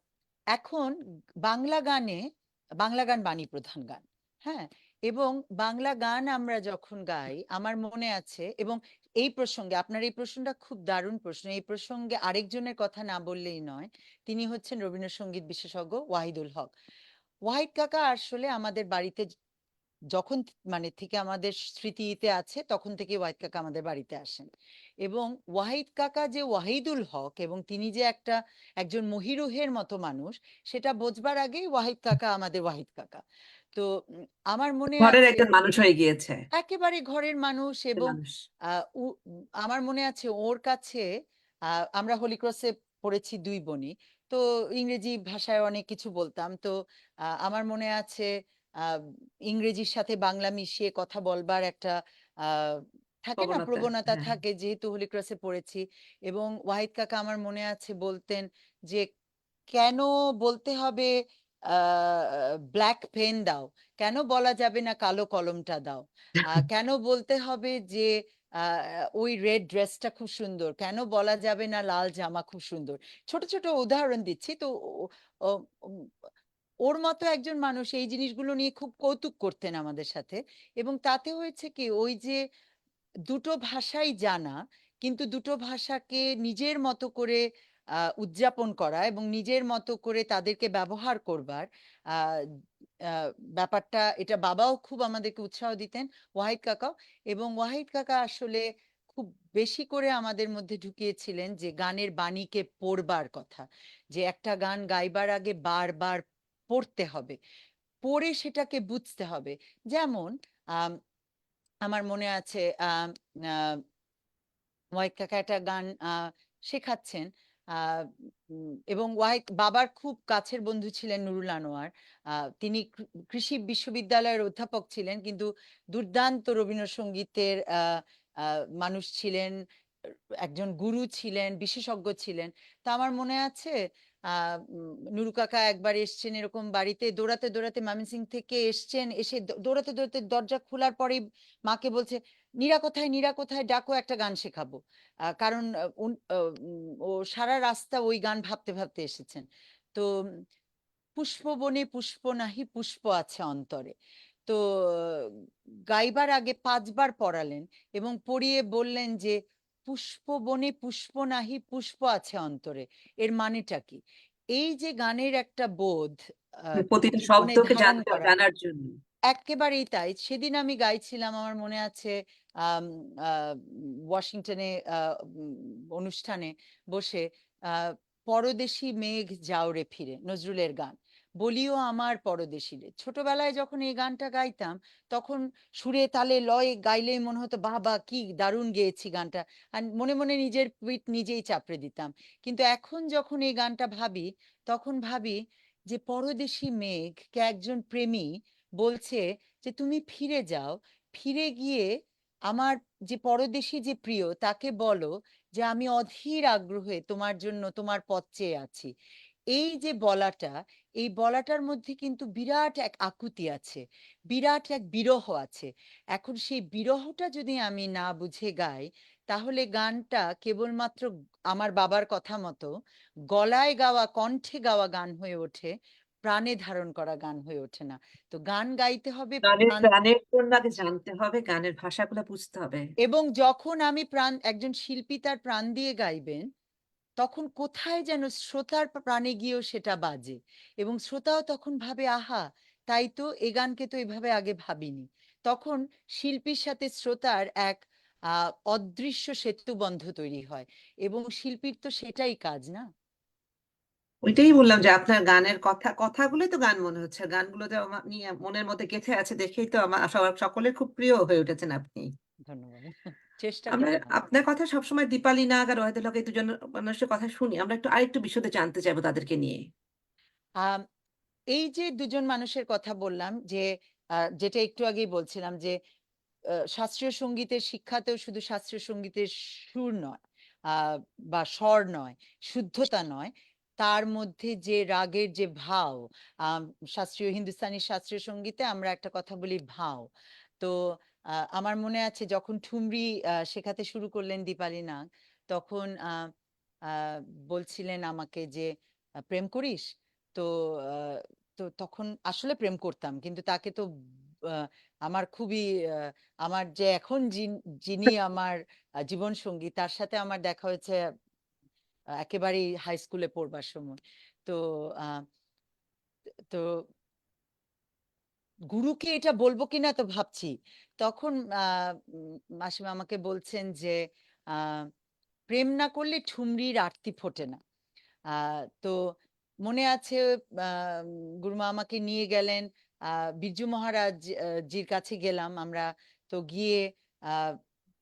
এখন বাংলা গানে, বাংলা গান বাণী প্রধান গান, হ্যাঁ। এবং বাংলা গান আমরা যখন গাই, আমার মনে আছে, এবং এই প্রসঙ্গে, আপনার এই প্রশ্নটা খুব দারুণ প্রশ্ন, এই প্রসঙ্গে আরেকজনের কথা না বললেই নয়। তিনি হচ্ছেন রবীন্দ্রসঙ্গীত বিশেষজ্ঞ ওয়াহিদুল হক। ওয়াহিদ কাকা আসলে আমাদের বাড়িতে যখন মানে থেকে আমাদের স্মৃতিতে আছে, তখন থেকে ওয়াহিদ কাকা আমাদের বাড়িতে আসেন। এবং ওয়াহিদ কাকা যে ওয়াহিদুল হক, এবং তিনি যে একজন মহিরুহের মতো মানুষ, সেটা বোঝবার আগেই ওয়াহিদ কাকা আমাদের ওয়াহিদ কাকা। তো আমার মনে ঘরের আছে একজন মানুষ হয়ে গিয়েছে। একেবারে ঘরের মানুষ। এবং মানুষ। আমার মনে আছে ওর কাছে আমরা হোলি ক্রসে পড়েছি দুই বোনই। তো ইংরেজি ভাষায় অনেক কিছু বলতাম। তো আমার মনে আছে আহ, ইংরেজির সাথে বাংলা মিশিয়ে কথা বলবার একটা আহ, থাকে না, প্রবণতা। প্রবণতা হ্যাঁ। থাকে, যেহেতু হোলি ক্রসে পড়েছি। এবং ওয়াহিদ কাকা আমার মনে আছে বলতেন যে কেন বলতে হবে ব্ল্যাক পেন দাও, কেন বলা যাবে না কালো কলমটা দাও, কেন বলতে হবে যে ওই রেড ড্রেসটা খুব সুন্দর, কেন বলা যাবে না লাল জামা খুব সুন্দর। ছোট ছোট উদাহরণ দিচ্ছি তো। উম, ওর মতো একজন মানুষ এই জিনিসগুলো নিয়ে খুব কৌতুক করতেন আমাদের সাথে। এবং তাতে হয়েছে কি, ওই যে দুটো ভাষাই জানা, কিন্তু দুটো ভাষাকে নিজের মতো করে উদযাপন করা এবং নিজের মতো করে তাদেরকে ব্যবহার করবার আহ, আহ, ব্যাপারটা, এটা বাবাও খুব আমাদেরকে উৎসাহ দিতেন, ওয়াহিদ কাকাও। এবং ওয়াহিদ কাকা আসলে খুব বেশি করে আমাদের মধ্যে ঢুকিয়েছিলেন যে গানের বাণীকে পড়বার কথা, যে একটা গান গাইবার আগে বারবার পড়তে হবে, পড়ে সেটাকে বুঝতে হবে। যেমন আম, আমার মনে আছে ওয়াহিদ কাকা একটা গান শেখাচ্ছেন। এবং ওয়াহিদ বাবার খুব কাছের বন্ধু ছিলেন নুরুল আনোয়ার। তিনি কৃষি বিশ্ববিদ্যালয়ের অধ্যাপক ছিলেন, কিন্তু দুর্দান্ত রবীন্দ্রসঙ্গীতের মানুষ ছিলেন, একজন গুরু ছিলেন, বিশেষজ্ঞ ছিলেন। তা আমার মনে আছে নুরু কাকা একবার এসছেন এরকম বাড়িতে, দৌড়াতে দৌড়াতে ময়মনসিং থেকে এসছেন, এসে দৌড়াতে দৌড়াতে দরজা খোলার পরেই মাকে বলছে, নীরা কোথায়, নীরা কোথায়, ডাকো, একটা গান শেখাবো। কারণ ও সারা রাস্তা ওই গান ভাবতে ভাবতে এসেছেন। তো পুষ্প বনে পুষ্প নাহি, পুষ্প আছে অন্তরে। তো গাইবার আগে 5বার পড়ালেন এবং পড়িয়ে বললেন যে পুষ্প বনে পুষ্প নাহি, পুষ্প আছে অন্তরে, এর মানেটা কি? এই যে গানের একটা বোধ প্রতিটা জীবনে শব্দকে ধারণ জানতে করা, জানার জন্য। একেবারেই তাই। সেদিন আমি গাইছিলাম, আমার মনে আছে আম, আহ, ওয়াশিংটনে অনুষ্ঠানে বসে আহ, পরদেশি মেঘ যাওরে ফিরে, নজরুলের গান। বলিও আমার পরদেশী রে, ছোটবেলায় যখন এই গানটা গাইতাম, তখন সুরে তালে লয়ে গাইলেই মনে হতো বাহ বাহ কি দারুণ গেয়েছি গানটা, আর মনে মনে নিজের পিঠ নিজেই চাপড়ে দিতাম। কিন্তু এখন যখন এই গানটা ভাবি, তখন ভাবি যে পরদেশি মেঘ কে একজন প্রেমী বলছে যে তুমি ফিরে যাও, ফিরে গিয়ে আমার যে পরদেশী যে প্রিয় তাকে বলো যে আমি অধীর আগ্রহে তোমার জন্য তোমার পথ চেয়ে আছি। এই যে বলাটা, এই বলাটার মধ্যে কিন্তু বিরাট এক আকুতি আছে, বিরাট এক বিরহ আছে। এখন সেই বিরহটা যদি আমি না বুঝে গাই, তাহলে গানটা কেবলমাত্র আমার বাবার কথা মতো গলায় গাওয়া, কণ্ঠে গাওয়া গান হয়ে ওঠে, প্রাণে ধারণ করা গান হয়ে ওঠে না। তো গান গাইতে হবে গানের প্রাণ। প্রাণের জন্য আগে জানতে হবে, গানের ভাষাগুলো বুঝতে হবে। এবং যখন আমি প্রাণ, একজন শিল্পী তার প্রাণ দিয়ে গাইবেন, তখন কোথায় যেন শ্রোতার প্রাণে গিয়েও সেটা বাজে, এবং শ্রোতাও তখন ভাবে আহা, তাই তো, এ গানকে তো এভাবে আগে ভাবিনি। তখন শিল্পীর সাথে শ্রোতার এক অদৃশ্য সেতুবন্ধ তৈরি হয়, এবং শিল্পীর তো সেটাই কাজ, না? ওইটাই বললাম যে আপনার গানের কথাগুলোই তো গান মনে হচ্ছে, গানগুলো যে আমার নিয়ে মনের মধ্যে গেঁথে আছে দেখেই তো আমার সবার সকলের খুব প্রিয় হয়ে উঠেছেন আপনি। ধন্যবাদ। চেষ্টা আমরা করলাম। আপনার কথা সবসময় দীপালি নাগ আর ওয়াহিদুল হক, এই দুজন মানুষের কথা শুনি, আমরা একটু আরেকটু বিশদে জানতে চাইবো তাদেরকে নিয়ে। আম, এই যে দুজন মানুষের কথা বললাম, যে যেটা একটু আগেই বলছিলাম যে শাস্ত্রীয় সঙ্গীতের শিক্ষাতেও শুধু শাস্ত্রীয় সঙ্গীতের সুর নয়, আহ, বা স্বর নয়, শুদ্ধতা নয়, তার মধ্যে যে রাগের যে ভাও। আম, শাস্ত্রীয় হিন্দুস্তানি শাস্ত্রীয় সঙ্গীতে আমরা একটা কথা বলি ভাও। তো আমার মনে আছে যখন ঠুমরি শেখাতে শুরু করলেন দীপালি নাগ, তখন আহ, বলছিলেন আমাকে যে প্রেম করিস? তো আহ, তো তখন আসলে প্রেম করতাম, কিন্তু তাকে তো আমার খুবই আমার যে এখন যিনি আমার জীবন সঙ্গী, তার সাথে আমার দেখা হয়েছে একেবারেই হাই স্কুলে পড়বার সময়। তো আহ, তো গুরুকে এটা বলবো কিনা তো ভাবছি। তখন মাসিমা আমাকে বলছেন যে আহ প্রেম না করলে ঠুমরির আরতি ফোটে না। তো মনে আছে গুরুমা আমাকে নিয়ে গেলেন, বিরজু মহারাজ জির কাছে গেলাম আমরা। তো গিয়ে আহ,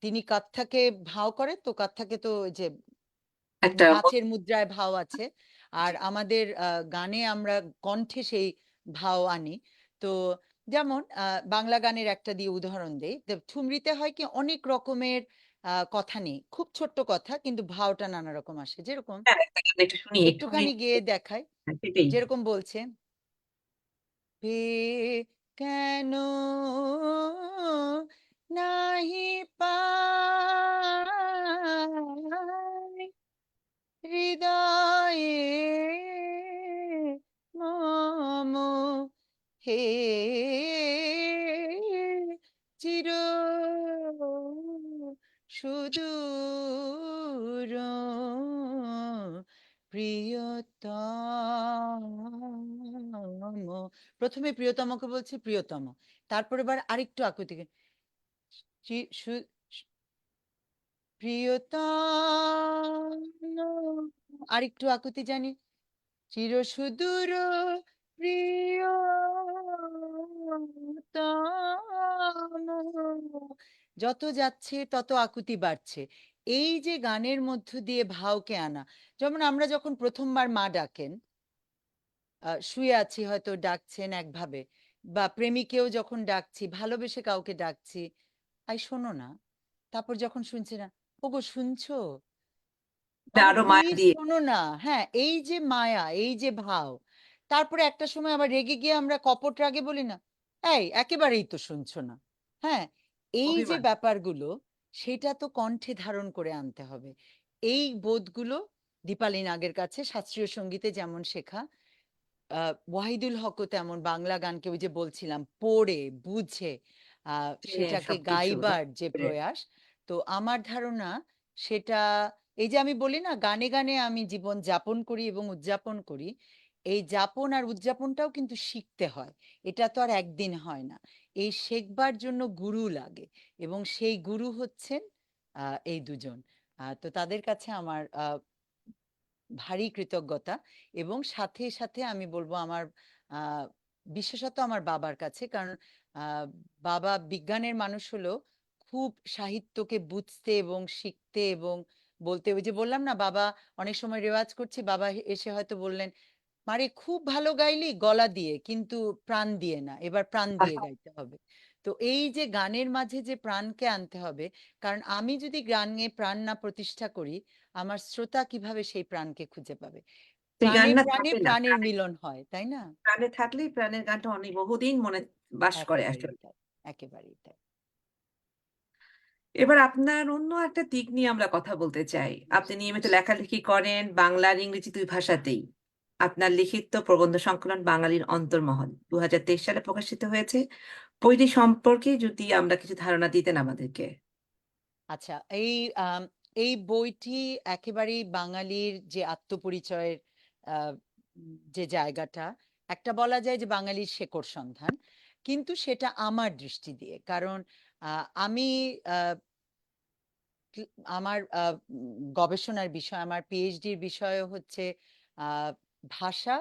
তিনি কাত্থাকে ভাও করেন, তো কাত্থাকে তো ওই যে একটা নাচের মুদ্রায় ভাও আছে, আর আমাদের গানে আমরা কণ্ঠে সেই ভাও আনি। তো যেমন বাংলা গানের একটা দিয়ে উদাহরণ দেই, ঠুমরিতে হয় কি অনেক রকমের কথা নেই, খুব ছোট্ট কথা, কিন্তু ভাওটা নানা রকম আসে। যেরকম হ্যাঁ, একটা গান একটু শুনি একটুখানি। একটুখানি গেয়ে দেখায়, হ্যাঁ, সেটাই। যেরকম বলছে, পে কেন নাহি যাচ্ছে চির সুদূর প্রিয়তম। প্রথমে প্রিয়তমকে বলছি প্রিয়তম, তারপরে এবার আরেকটু আকুতি প্রিয়তম, আরেকটু আকুতি জানি, চির সুদূর প্রিয়তম। যত যাচ্ছে তত আকুতি বাড়ছে। এই যে গানের মধ্য দিয়ে ভাবকে আনা, যেমন আমরা যখন প্রথমবার মা ডাকেন, শুয়ে আছি হয়তো ডাকছেন একভাবে, বা প্রেমিকেও যখন ডাকছি, ভালোবেসে কাউকে ডাকছি, আই শোনো না, তারপর যখন শুনছি না, ওগো শুনছো, বাবা আরো মায়া প্লিজ দিয়ে। শোনো না। হ্যাঁ, এই যে মায়া, এই যে ভাব, তারপরে একটা সময় আবার রেগে গিয়ে আমরা কপট রাগে বলি না, এই একেবারেই তো শুনছো না। হ্যাঁ, এই যে অভিমান। ব্যাপারগুলো, সেটা তো কণ্ঠে ধারণ করে আনতে হবে। এই বোধগুলো দীপালি নাগের কাছে শাস্ত্রীয় সঙ্গীতে যেমন শেখা, ওয়াহিদুল হকও তেমন বাংলা গানকে ওই যে বলছিলাম পড়ে বুঝে চিনে সেটাকে সবকিছু গাইবার যে করে। প্রয়াস। তো আমার ধারণা সেটা, এই যে আমি বলি না গানে গানে আমি জীবন যাপন করি এবং উদযাপন করি, এই যাপন আর উদযাপনটাও কিন্তু শিখতে হয়। এটা তো আর একদিন হয় না। এই শেখবার জন্য গুরু লাগে, এবং সেই গুরু হচ্ছেন এই দুজন। তো তাদের কাছে আমার ভারী কৃতজ্ঞতা। এবং সাথে সাথে আমি বলবো আমার আহ, বিশেষত আমার বাবার কাছে, কারণ আহ, বাবা বিজ্ঞানের মানুষ হলো খুব সাহিত্যকে বুঝতে এবং শিখতে এবং বলতে, ওই যে বললাম না, বাবা অনেক সময় রেওয়াজ করছি, বাবা এসে হয়তো বললেন, মারে খুব ভালো গাইলি গলা দিয়ে, কিন্তু প্রাণ দিয়ে না, এবার প্রাণ দিয়ে গাইতে হবে। তো এই যে গানের মাঝে যে প্রাণকে আনতে হবে, কারণ আমি যদি গানে প্রাণ না প্রতিষ্ঠা করি, আমার শ্রোতা কিভাবে সেই প্রাণকে খুঁজে পাবে? সেই গান প্রাণে না প্রাণে থাকে না, প্রাণের প্রাণে মিলন হয়, তাই না? প্রাণে থাকলেই প্রাণের গানটা অনেক বহুদিন মনে বাস করে একেবারেই আসলে। তাই, একেবারেই তাই। এবার আপনার অন্য একটা দিক নিয়ে আমরা কথা বলতে চাই। আপনি নিয়মিত লেখালেখি করেন বাংলা আর ইংরেজি দুই ভাষাতেই। আপনার লিখিত প্রবন্ধ সংকলন বাঙালির অন্তর্মহল ২০২৩ সালে প্রকাশিত হয়েছে। বইটি সম্পর্কে যদি আমরা কিছু ধারণা দিতেন আমাদেরকে। আচ্ছা, আম, এই বইটি একেবারেই বাঙালির যে আত্মপরিচয়ের যে জায়গাটা, একটা বলা যায় যে বাঙালির শেকড় সন্ধান, কিন্তু সেটা আমার দৃষ্টি দিয়ে। কারণ আমি আহ, আমার গবেষণার বিষয়, আমার পিএইচডির বিষয় হচ্ছে আহ, ভাষা,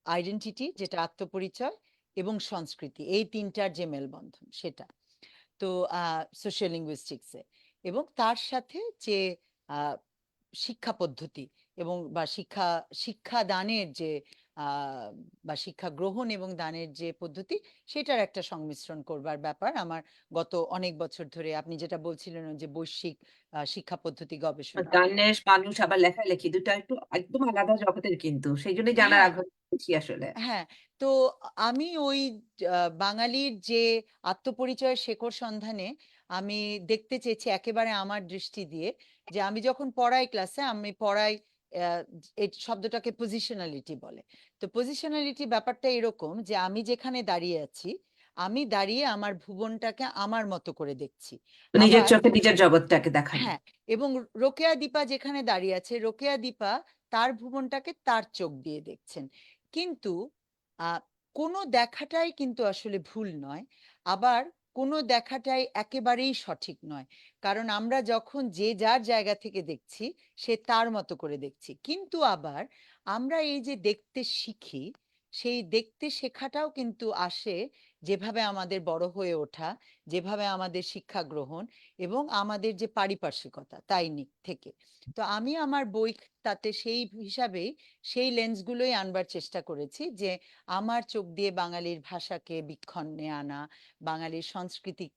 আইডেন্টিটি যেটা আত্মপরিচয়, এবং সংস্কৃতি, এই তিনটার যে মেলবন্ধন সেটা। তো সোশ্যাল লিঙ্গুইস্টিক্সে, এবং তার সাথে যে আহ, শিক্ষা পদ্ধতি এবং বা শিক্ষা দানের যে আহ, বা শিক্ষা গ্রহণ এবং দানের যে পদ্ধতি, সেটার একটা সংমিশ্রণ করবার ব্যাপার আমার গত অনেক বছর ধরে। আপনি যেটা বলছিলেন ওই যে বৈশ্বিক শিক্ষা পদ্ধতি গবেষণা। গানের মানুষ আবার লেখালেখি ২ টা একটু একদম আলাদা জগতের কিন্তু। সেইজন্যই জানার হ্যাঁ, আগ্রহ বেশি আসলে। হ্যাঁ। তো আমি ওই বাঙালির যে আত্মপরিচয়ের শেকড় সন্ধানে আমি দেখতে চেয়েছি একেবারে আমার দৃষ্টি দিয়ে, যে আমি যখন পড়াই ক্লাসে, আমি পড়াই এই শব্দটাকে পজিশনালিটি বলে। তো পজিশনালিটি ব্যাপারটা এরকম যে আমি যেখানে দাঁড়িয়ে আছি, আমি দাঁড়িয়ে আমার ভুবনটাকে আমার মতো করে দেখছি। নিজের আবার চোখে নিজের জগৎটাকে দেখানো। হ্যাঁ, এবং রোকেয়া দীপা যেখানে দাঁড়িয়ে আছে, রোকেয়া দীপা তার ভুবনটাকে তার চোখ দিয়ে দেখছেন। কিন্তু আহ কোনো দেখাটাই কিন্তু আসলে ভুল নয়, আবার কোনো দেখাটাই একেবারেই সঠিক নয়। কারণ আমরা যখন যে যার জায়গা থেকে দেখছি, সে তার মতো করে দেখছি, কিন্তু আবার আমরা এই যে দেখতে শিখি, সেই দেখতে শেখাটাও কিন্তু আসে যেভাবে আমাদের বড় হয়ে ওঠা, যেভাবে আমাদের শিক্ষা গ্রহণ, এবং আমাদের যে পারিপার্শ্বিকতা তাই থেকে। তো আমি আমার বই তাতে সেই হিসাবেই সেই লেন্সগুলোই আনবার চেষ্টা করেছি, যে আমার চোখ দিয়ে বাঙালির ভাষাকে বীক্ষণে আনা, বাঙালির সংস্কৃতিকে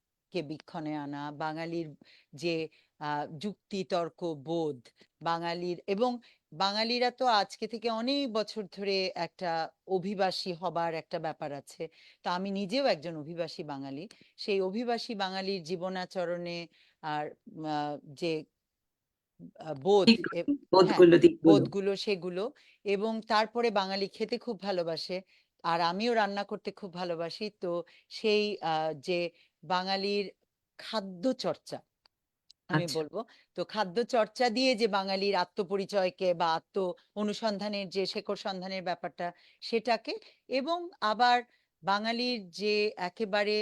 বীক্ষণে আনা, বাঙালির যে যুক্তি তর্ক বোধ বাঙালির, এবং বাঙালিরা তো আজকে থেকে অনেক বছর ধরে একটা অভিবাসী হবার একটা ব্যাপার আছে। তো আমি নিজেও একজন অভিবাসী বাঙালি। সেই অভিবাসী বাঙালির জীবনাচরণে আর যে বোধ, দিক হ্যাঁ, বোধগুলো দিকগুলো। বোধগুলো সেগুলো, এবং তারপরে বাঙালি খেতে খুব ভালোবাসে, আর আমিও রান্না করতে খুব ভালোবাসি। তো সেই যে বাঙালির খাদ্য চর্চা আমি আচ্ছা। বলবো। তো খাদ্য চর্চা দিয়ে যে বাঙালির আত্মপরিচয়কে বা আত্ম অনুসন্ধানের যে শেকড় সন্ধানের ব্যাপারটা সেটাকে, এবং আবার বাঙালির যে একেবারে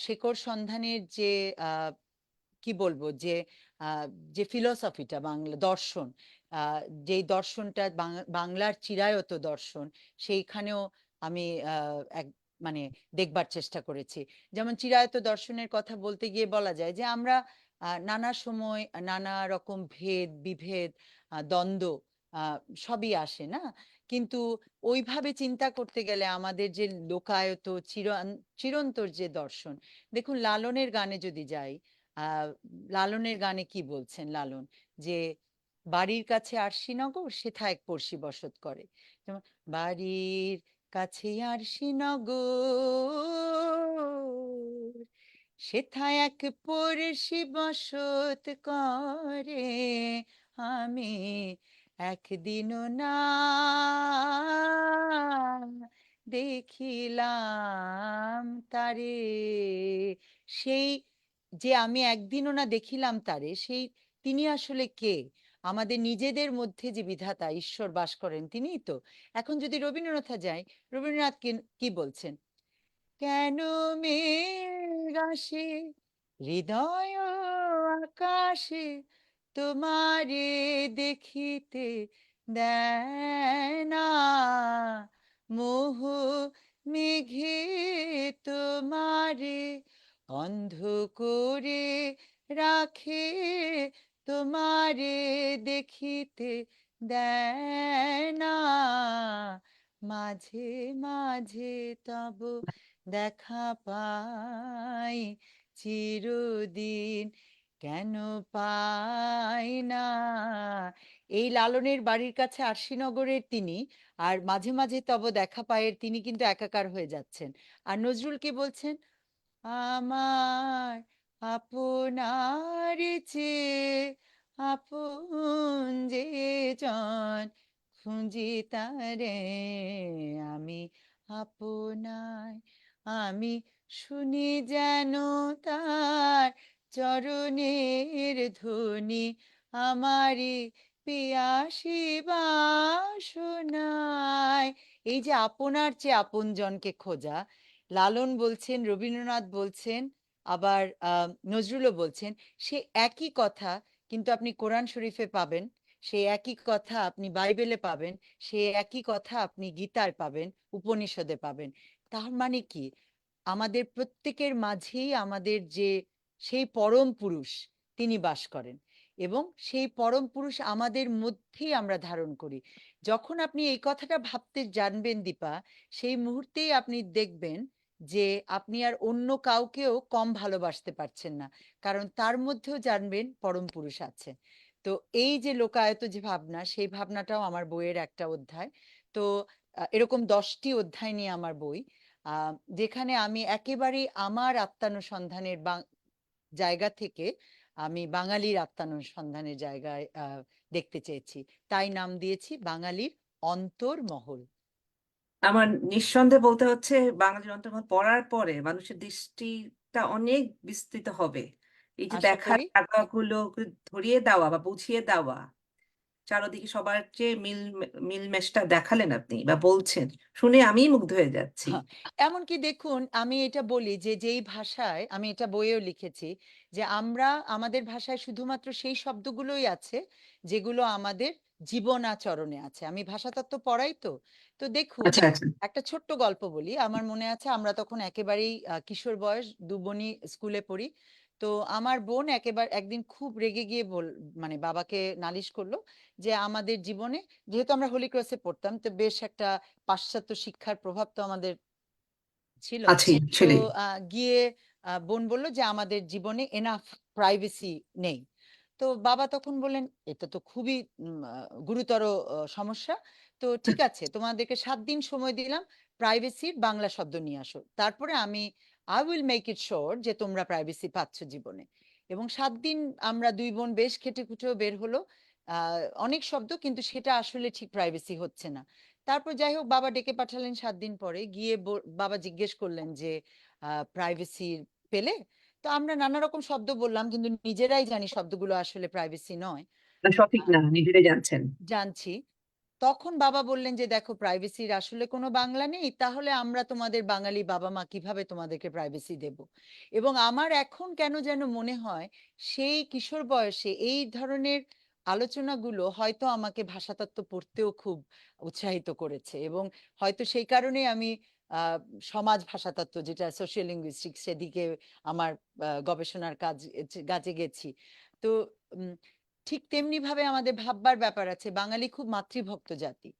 শেকড় সন্ধানের যে আহ, কি বলবো যে আহ, যে ফিলোসফিটা বাংলা দর্শন, যেই দর্শনটা বাংলার চিরায়ত দর্শন, সেইখানেও আমি এক মানে দেখবার চেষ্টা করেছি। যেমন চিরায়ত দর্শনের কথা বলতে গিয়ে বলা যায় যে আমরা নানা সময় নানা রকম ভেদ বিভেদ দ্বন্দ্ব আহ, সবই আসে না, কিন্তু ওইভাবে চিন্তা করতে গেলে আমাদের যে লোকায়ত চিরন্তর যে দর্শন, দেখুন লালনের গানে যদি যাই, আহ লালনের গানে কি বলছেন লালন, যে বাড়ির কাছে আরশিনগর সেথা এক পড়শি বসত করে। যেমন বাড়ির কাছে আরশিনগর সেথা এক পড়শি বসত করে, আমি একদিনও না দেখিলাম তারে। সেই যে আমি একদিনও না দেখিলাম তারে, সেই তিনি আসলে কে? আমাদের নিজেদের মধ্যে যে বিধাতা ঈশ্বর বাস করেন তিনিই তো। এখন যদি রবীন্দ্রনাথ যাই, রবীন্দ্রনাথ কি কি বলছেন, কেন মেঘ আসে হৃদয় আকাশে, তোমারে দেখিতে দেয় না, মোহ মেঘে তোমারে অন্ধ করে রাখে, তোমারে দেখিতে দেয় না, মাঝে মাঝে তব দেখা পাই চিরদিন কেন পাই না। এই লালনের বাড়ির কাছে আরশিনগরের তিনি, আর মাঝে মাঝে তব দেখা পায়ের তিনি কিন্তু একাকার হয়ে যাচ্ছেন। আর নজরুল কি বলছেন, আমার আপনার চেয়ে আপন যে জন, খুঁজি তারে আমি আপনায়, আমি শুনি যেন তার চরণের ধ্বনি, আমারি পিয়াসী বাসনায়। এই যে আপনার চেয়ে আপন জনকে খোঁজা, লালন বলছেন, রবীন্দ্রনাথ বলছেন, আবার নজরুলও বলছেন, সে একই কথা কিন্তু আপনি কোরআন শরীফে পাবেন, সে একই কথা আপনি বাইবেলে পাবেন, সে একই কথা আপনি গীতায় পাবেন, উপনিষদে পাবেন। তার মানে কি, আমাদের প্রত্যেকের মাঝেই আমাদের যে সেই পরম পুরুষ তিনি বাস করেন, এবং সেই পরম পুরুষ আমাদের মধ্যেই আমরা ধারণ করি। যখন আপনি এই কথাটা ভাবতে জানবেন দীপা, সেই মুহূর্তেই আপনি দেখবেন যে আপনি আর অন্য কাউকেও কম ভালোবাসতে পারছেন না, কারণ তার মধ্যেও জানবেন পরম পুরুষ আছে। তো এই যে লোকায়ত যে ভাবনা, সেই ভাবনাটাও আমার বইয়ের একটা অধ্যায়। তো এরকম 10টি অধ্যায় নিয়ে আমার বই, আহ, যেখানে আমি একেবারে আমার আত্মানুসন্ধানের জায়গা থেকে আমি বাঙালির আত্মানুসন্ধানের জায়গায় দেখতে চেয়েছি। তাই নাম দিয়েছি বাঙালির অন্তর্মহল। আমার নিঃসন্দেহে বলতে হচ্ছে বাঙালির অন্তর্মহল পড়ার পরে মানুষের দৃষ্টিটা অনেক বিস্তৃত হবে। এই যে আশা দেখার করি। জায়গাগুলো ধরিয়ে দেওয়া বা বুঝিয়ে দেওয়া, চারদিকে সবার যে মিলমেশটা দেখালেন আপনি বা বলছেন, শুনে আমি মুগ্ধ হয়ে যাচ্ছি। হ্যাঁ, এমনকি দেখুন আমি এটা বলি যে যেই ভাষায়, আমি এটা বইয়েও লিখেছি, যে আমরা আমাদের ভাষায় শুধুমাত্র সেই শব্দগুলোই আছে যেগুলো আমাদের জীবন আচরণে আছে। আমি ভাষাতত্ত্ব পড়াই তো। তো দেখুন, আচ্ছা আচ্ছা। একটা ছোট্ট গল্প বলি। আমার মনে আছে আমরা তখন একেবারেই কিশোর বয়স, দু বোনই স্কুলে পড়ি। তো আমার বোন একেবারে একদিন খুব রেগে গিয়ে মানে বাবাকে নালিশ করলো যে আমাদের জীবনে, যেহেতু আমরা হোলি ক্রসে পড়তাম, তো বেশ একটা পাশ্চাত্য শিক্ষার প্রভাব তো আমাদের ছিল। আছি তো ছেলে। গিয়ে বোন বলল যে আমাদের জীবনে এনাফ প্রাইভেসি নেই। তো বাবা তখন বললেন, এটা তো খুবই গুরুতর সমস্যা। তো ঠিক আছে, তোমাদেরকে 7 দিন সময় দিলাম, প্রাইভেসির বাংলা শব্দ নিয়ে আসো, তারপরে I will make it sure যে তোমরা প্রাইভেসি পাচ্ছ জীবনে। এবং 7 দিন আমরা দুই বোন বেশ খেটে খুঁটেও বের হলো অনেক শব্দ, কিন্তু সেটা আসলে ঠিক প্রাইভেসি হচ্ছে না। তারপর যাই হোক বাবা ডেকে পাঠালেন 7 দিন পরে গিয়ে বাবা জিজ্ঞেস করলেন যে প্রাইভেসি পেলে? তো আমরা নানা রকম শব্দ বললাম, কিন্তু নিজেরাই জানি শব্দগুলো আসলে প্রাইভেসি নয়। না, সঠিক আহ, না, নিজেরাই জানছেন। জানছি। তখন বাবা বললেন যে দেখো, প্রাইভেসির আসলে কোনো বাংলা নেই, তাহলে আমরা তোমাদের বাঙালি বাবা মা কিভাবে তোমাদেরকে প্রাইভেসি দেব? এবং আমার এখন কেন যেন মনে হয় সেই কিশোর বয়সে এই ধরনের আলোচনাগুলো হয়তো আমাকে ভাষাতত্ত্ব পড়তেও খুব উৎসাহিত করেছে, এবং হয়তো সেই কারণে আমি আহ, সমাজ ভাষাতত্ত্ব, যেটা সোশ্যাল লিঙ্গুইস্টিক্স, সেদিকে আমার গবেষণার কাজে গেছি। তো উম, ঠিক তেমনি ভাবে আমাদের ভাববার ব্যাপার আছে। বাঙালি খুব মাতৃভক্ত জাতি।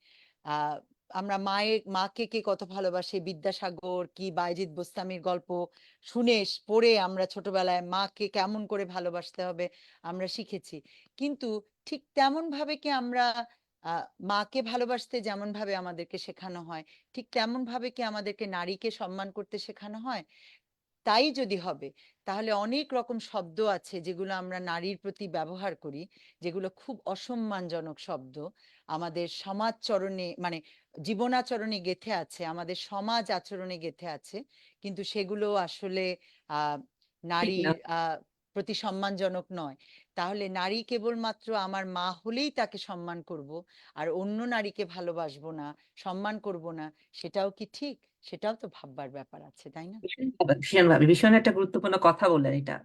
আহ আমরা মাকে কে কত ভালোবাসে, বিদ্যাসাগর কি বায়েজিদ বোস্তামির গল্প শুনে পড়ে আমরা ছোটবেলায় মাকে কেমন করে ভালোবাসতে হবে আমরা শিখেছি। কিন্তু ঠিক তেমন ভাবে কি আমরা মাকে ভালোবাসতে যেমন ভাবে আমাদেরকে শেখানো হয়, ঠিক তেমন ভাবে কি আমাদেরকে নারীকে সম্মান করতে শেখানো হয়? তাই যদি হবে, তাহলে অনেক রকম শব্দ আছে যেগুলো আমরা নারীর প্রতি ব্যবহার করি, যেগুলো খুব অসম্মানজনক শব্দ, আমাদের সমাজচরণে মানে জীবনাচরণে গেঁথে আছে, আমাদের সমাজ আচরণে গেঁথে আছে, কিন্তু সেগুলো আসলে আহ ঠিক না। নারীর প্রতি সম্মানজনক নয়। তাহলে নারী কেবলমাত্র আমার মা হলেই তাকে সম্মান করব, আর অন্য নারীকে ভালোবাসবো না, সম্মান করব না, সেটাও কি ঠিক? সেটাও তো ভাববার ব্যাপার আছে, তাই না? ভীষণভাবে ভীষণ একটা গুরুত্বপূর্ণ কথা বললেন এটা।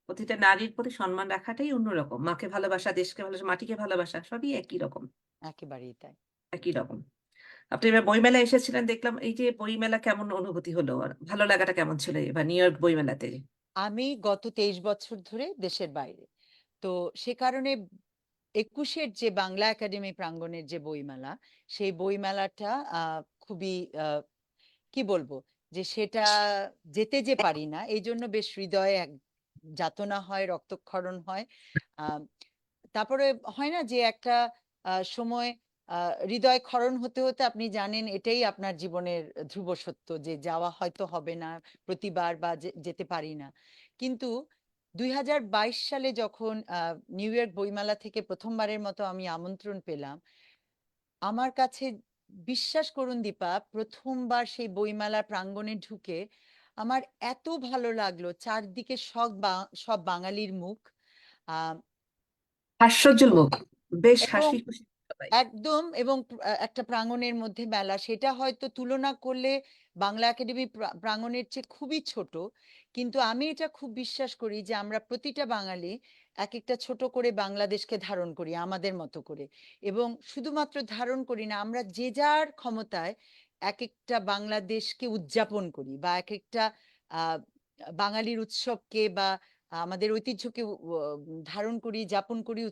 প্রতিটা নারীর প্রতি সম্মান রাখাটাই অন্যরকম। মাকে ভালোবাসা, দেশকে ভালোবাসা, মাটিকে ভালোবাসা, সবই একই রকম। একেবারেই তাই। একই রকম। আপনি এবার বইমেলা এসেছিলেন দেখলাম, এই যে বইমেলা কেমন অনুভূতি হলো, আর ভালো লাগাটা কেমন ছিল এবার নিউ ইয়র্ক বইমেলাতে? আমি গত 23 বছর ধরে দেশের বাইরে, তো সে কারণে 21-এর যে বাংলা একাডেমি প্রাঙ্গণের যে বইমেলা, সেই বইমেলাটা খুবই কি বলবো, যে সেটা যেতে যে পারি না, এই জন্য বেশ হৃদয়ে এক যাতনা হয়, রক্তক্ষরণ হয়। আহ তারপরে হয় না যে একটা সময় হৃদয় ক্ষরণ হতে হতে আপনি জানেন এটাই আপনার জীবনের ধ্রুব সত্য, যে যাওয়া হয়তো হবে না প্রতিবার, বা যেতে পারি না। কিন্তু 2022 সালে যখন নিউ ইয়র্ক বইমেলা থেকে প্রথমবারের মতো আমি আমন্ত্রণ পেলাম, আমার কাছে, বিশ্বাস করুন দীপা, প্রথমবার সেই বইমেলার প্রাঙ্গণে ঢুকে আমার এত ভালো লাগলো, চারদিকে সব বাঙালির মুখ। আহ হাস্যোজ্জ্বল মুখ, বেশ এবং হাসি খুশি সবাই। একদম, এবং একটা প্রাঙ্গণের মধ্যে মেলা, সেটা হয়তো তুলনা করলে বাংলা একাডেমি প্রাঙ্গণের চেয়ে খুবই ছোট, কিন্তু আমি এটা খুব বিশ্বাস করি যে আমরা প্রতিটা বাঙালি এক একটা ছোট করে বাংলাদেশকে ধারণ করি আমাদের মতো করে, এবং শুধুমাত্র ধারণ করি না, আমরা যে যার ক্ষমতায় এক একটা বাংলাদেশকে উদযাপন করি, বা এক একটা আহ বাঙালির উৎসবকে বা আমাদের ঐতিহ্যকে ধারণ করি, যাপন করি,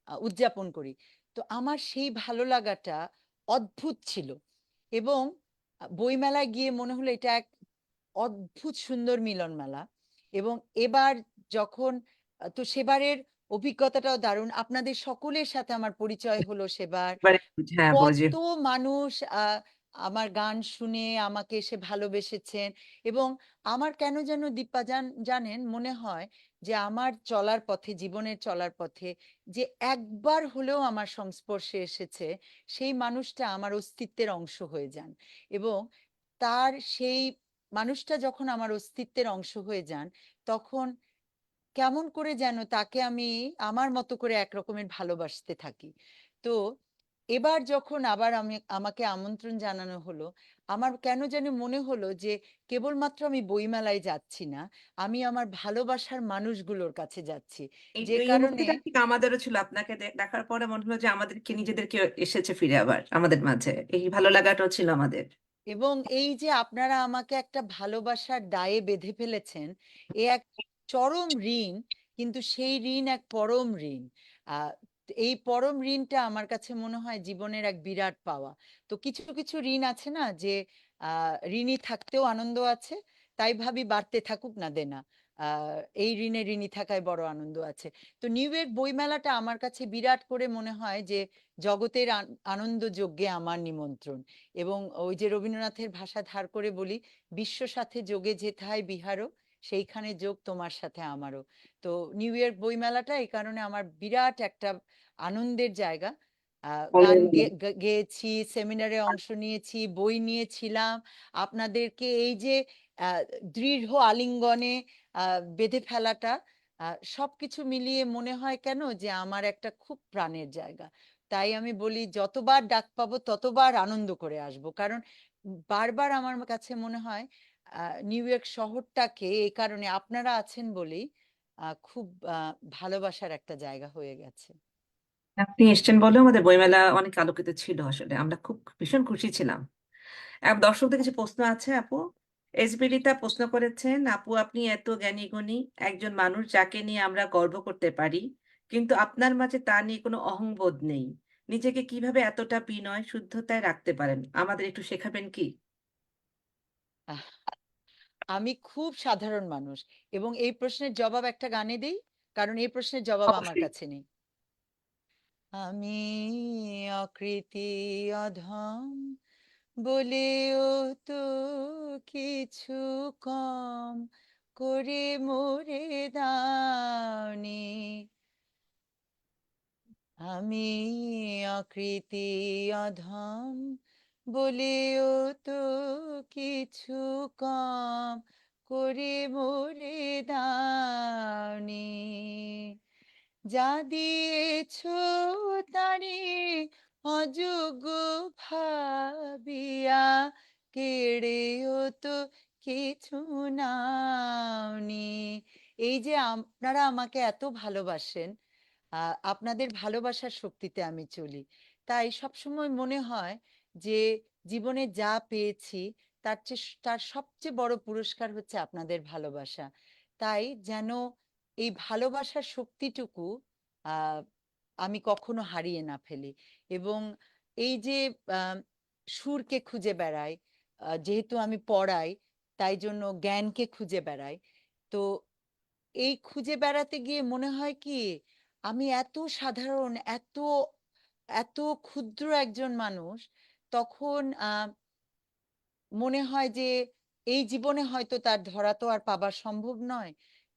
উদযাপন করি। তো আমার সেই ভালো লাগাটা অদ্ভুত ছিল, এবং বইমেলায় গিয়ে মনে হলো এটা এক অদ্ভুত সুন্দর মিলন মেলা। এবং এবার যখন তো সেবারের অভিজ্ঞতাটাও দারুণ, আপনাদের সকলের সাথে আমার পরিচয় হলো সেবার। এবারে হ্যাঁ, কত মানুষ আমার গান শুনে আমাকে এসে ভালোবেসেছেন। এবং আমার কেন যেন দীপা জানেন মনে হয় যে আমার চলার পথে, জীবনের চলার পথে, যে একবার হলেও আমার সংস্পর্শে এসেছে, সেই মানুষটা আমার অস্তিত্বের অংশ হয়ে যান। এবং তার সেই মানুষটা যখন আমার অস্তিত্বের অংশ হয়ে যান, তখন কেমন করে যেন তাকে আমি আমার মতো করে একরকমের ভালোবাসতে থাকি। তো এবার যখন আবার আমাকে আমন্ত্রণ জানানো হলো, আমার কেন যেন মনে হলো যে কেবলমাত্র আমি বইমেলায় যাচ্ছি না, আমি আমার ভালোবাসার মানুষগুলোর কাছে যাচ্ছি। এই যে এই কারণে, অনুভূতিটা ঠিক আমাদেরও ছিল। আপনাকে দেখার পরে মনে হলো যে আমাদেরকে নিজেদেরকে এসেছে ফিরে আবার আমাদের মাঝে, এই ভালো লাগাটাও ছিল আমাদের। এবং এই যে আপনারা আমাকে একটা ভালোবাসার দায়ে বেঁধে ফেলেছেন, এ এক চরম ঋণ, কিন্তু সেই ঋণ এক পরম ঋণ। আহ এই পরম ঋণটা আমার কাছে মনে হয় জীবনের এক বিরাট পাওয়া। তো কিছু কিছু ঋণ আছে না, যে ঋণী থাকতেও আনন্দ আছে, তাই ভাবি বাড়তে থাকুক না দেনা। এই ঋণে ঋণী থাকায় বড় আনন্দ আছে। তো নিউ ইয়র্ক বইমেলাটা আমার কাছে বিরাট করে মনে হয় যে জগতের আনন্দ যজ্ঞে আমার নিমন্ত্রণ। এবং ওই যে রবীন্দ্রনাথের ভাষা ধার করে বলি, বিশ্ব সাথে যোগে যেথায় বিহারও, সেইখানে যোগ তোমার সাথে আমারও। তো নিউ ইয়র্ক বইমেলাটা এই কারণে আমার বিরাট একটা আনন্দের জায়গা। গান অলরেডি। গেয়েছি, সেমিনারে অংশ নিয়েছি, বই নিয়েছিলাম। আপনাদেরকে এই যে দৃঢ় আলিঙ্গনে বেঁধে ফেলাটা, সবকিছু মিলিয়ে মনে হয় কেন যে আমার একটা খুব প্রাণের জায়গা। তাই আমি বলি যতবার ডাক পাবো ততবার আনন্দ করে আসবো, কারণ বারবার আমার কাছে মনে হয় নিউ ইয়র্ক শহরটাকে এই কারণে আপনারা আছেন বলেই খুব ভালোবাসার একটা জায়গা হয়ে গেছে। আপনি এসছেন বলেও আমাদের বইমেলা অনেক আলোকিত ছিল, আসলে আমরা খুব ভীষণ খুশি ছিলাম। দর্শকদের কিছু প্রশ্ন আছে আপু। এসবিডিতা প্রশ্ন করেছেন, আপু আপনি এত জ্ঞানী গুণী একজন মানুষ যাকে নিয়ে আমরা গর্ব করতে পারি, কিন্তু আপনার মাঝে তা নিয়ে কোনো অহংবোধ নেই। নিজেকে কিভাবে এতটা বিনয় শুদ্ধতায় রাখতে পারেন, আমাদের একটু শেখাবেন কি? আহ, আমি খুব সাধারণ মানুষ, এবং এই প্রশ্নের জবাব একটা গানে দেই, কারণ এই প্রশ্নের জবাব আমার অবশ্যই। কাছে নেই। আমি অকৃতি অধম বলেও তো কিছু কম করে মোরে দাওনি। আমি অকৃতি অধম বলেও তো কিছু কম করে মোরে দাওনি। যা দিয়েছ তারে অযোগ্য ভাবিয়া কেড়েও তো কিছু নাওনি। এই যে আপনারা আমাকে এত ভালোবাসেন, আপনাদের ভালোবাসার শক্তিতে আমি চলি। তাই সবসময় মনে হয় যে জীবনে যা পেয়েছি তার সবচেয়ে বড় পুরস্কার হচ্ছে আপনাদের ভালোবাসা। তাই যেন এই ভালোবাসার শক্তিটুকু আহ, আমি কখনো হারিয়ে না ফেলি। এবং এই যে আহ, সুরকে খুঁজে বেড়াই, যেহেতু আমি পড়াই তাই জন্য জ্ঞানকে খুঁজে বেড়াই। তো এই খুঁজে বেড়াতে গিয়ে মনে হয় কি আমি এত সাধারণ, এত এত ক্ষুদ্র একজন মানুষ। তখন মনে হয় যে এই জীবনে হয়তো তার ধরা তো আর পাবার সম্ভব নয়,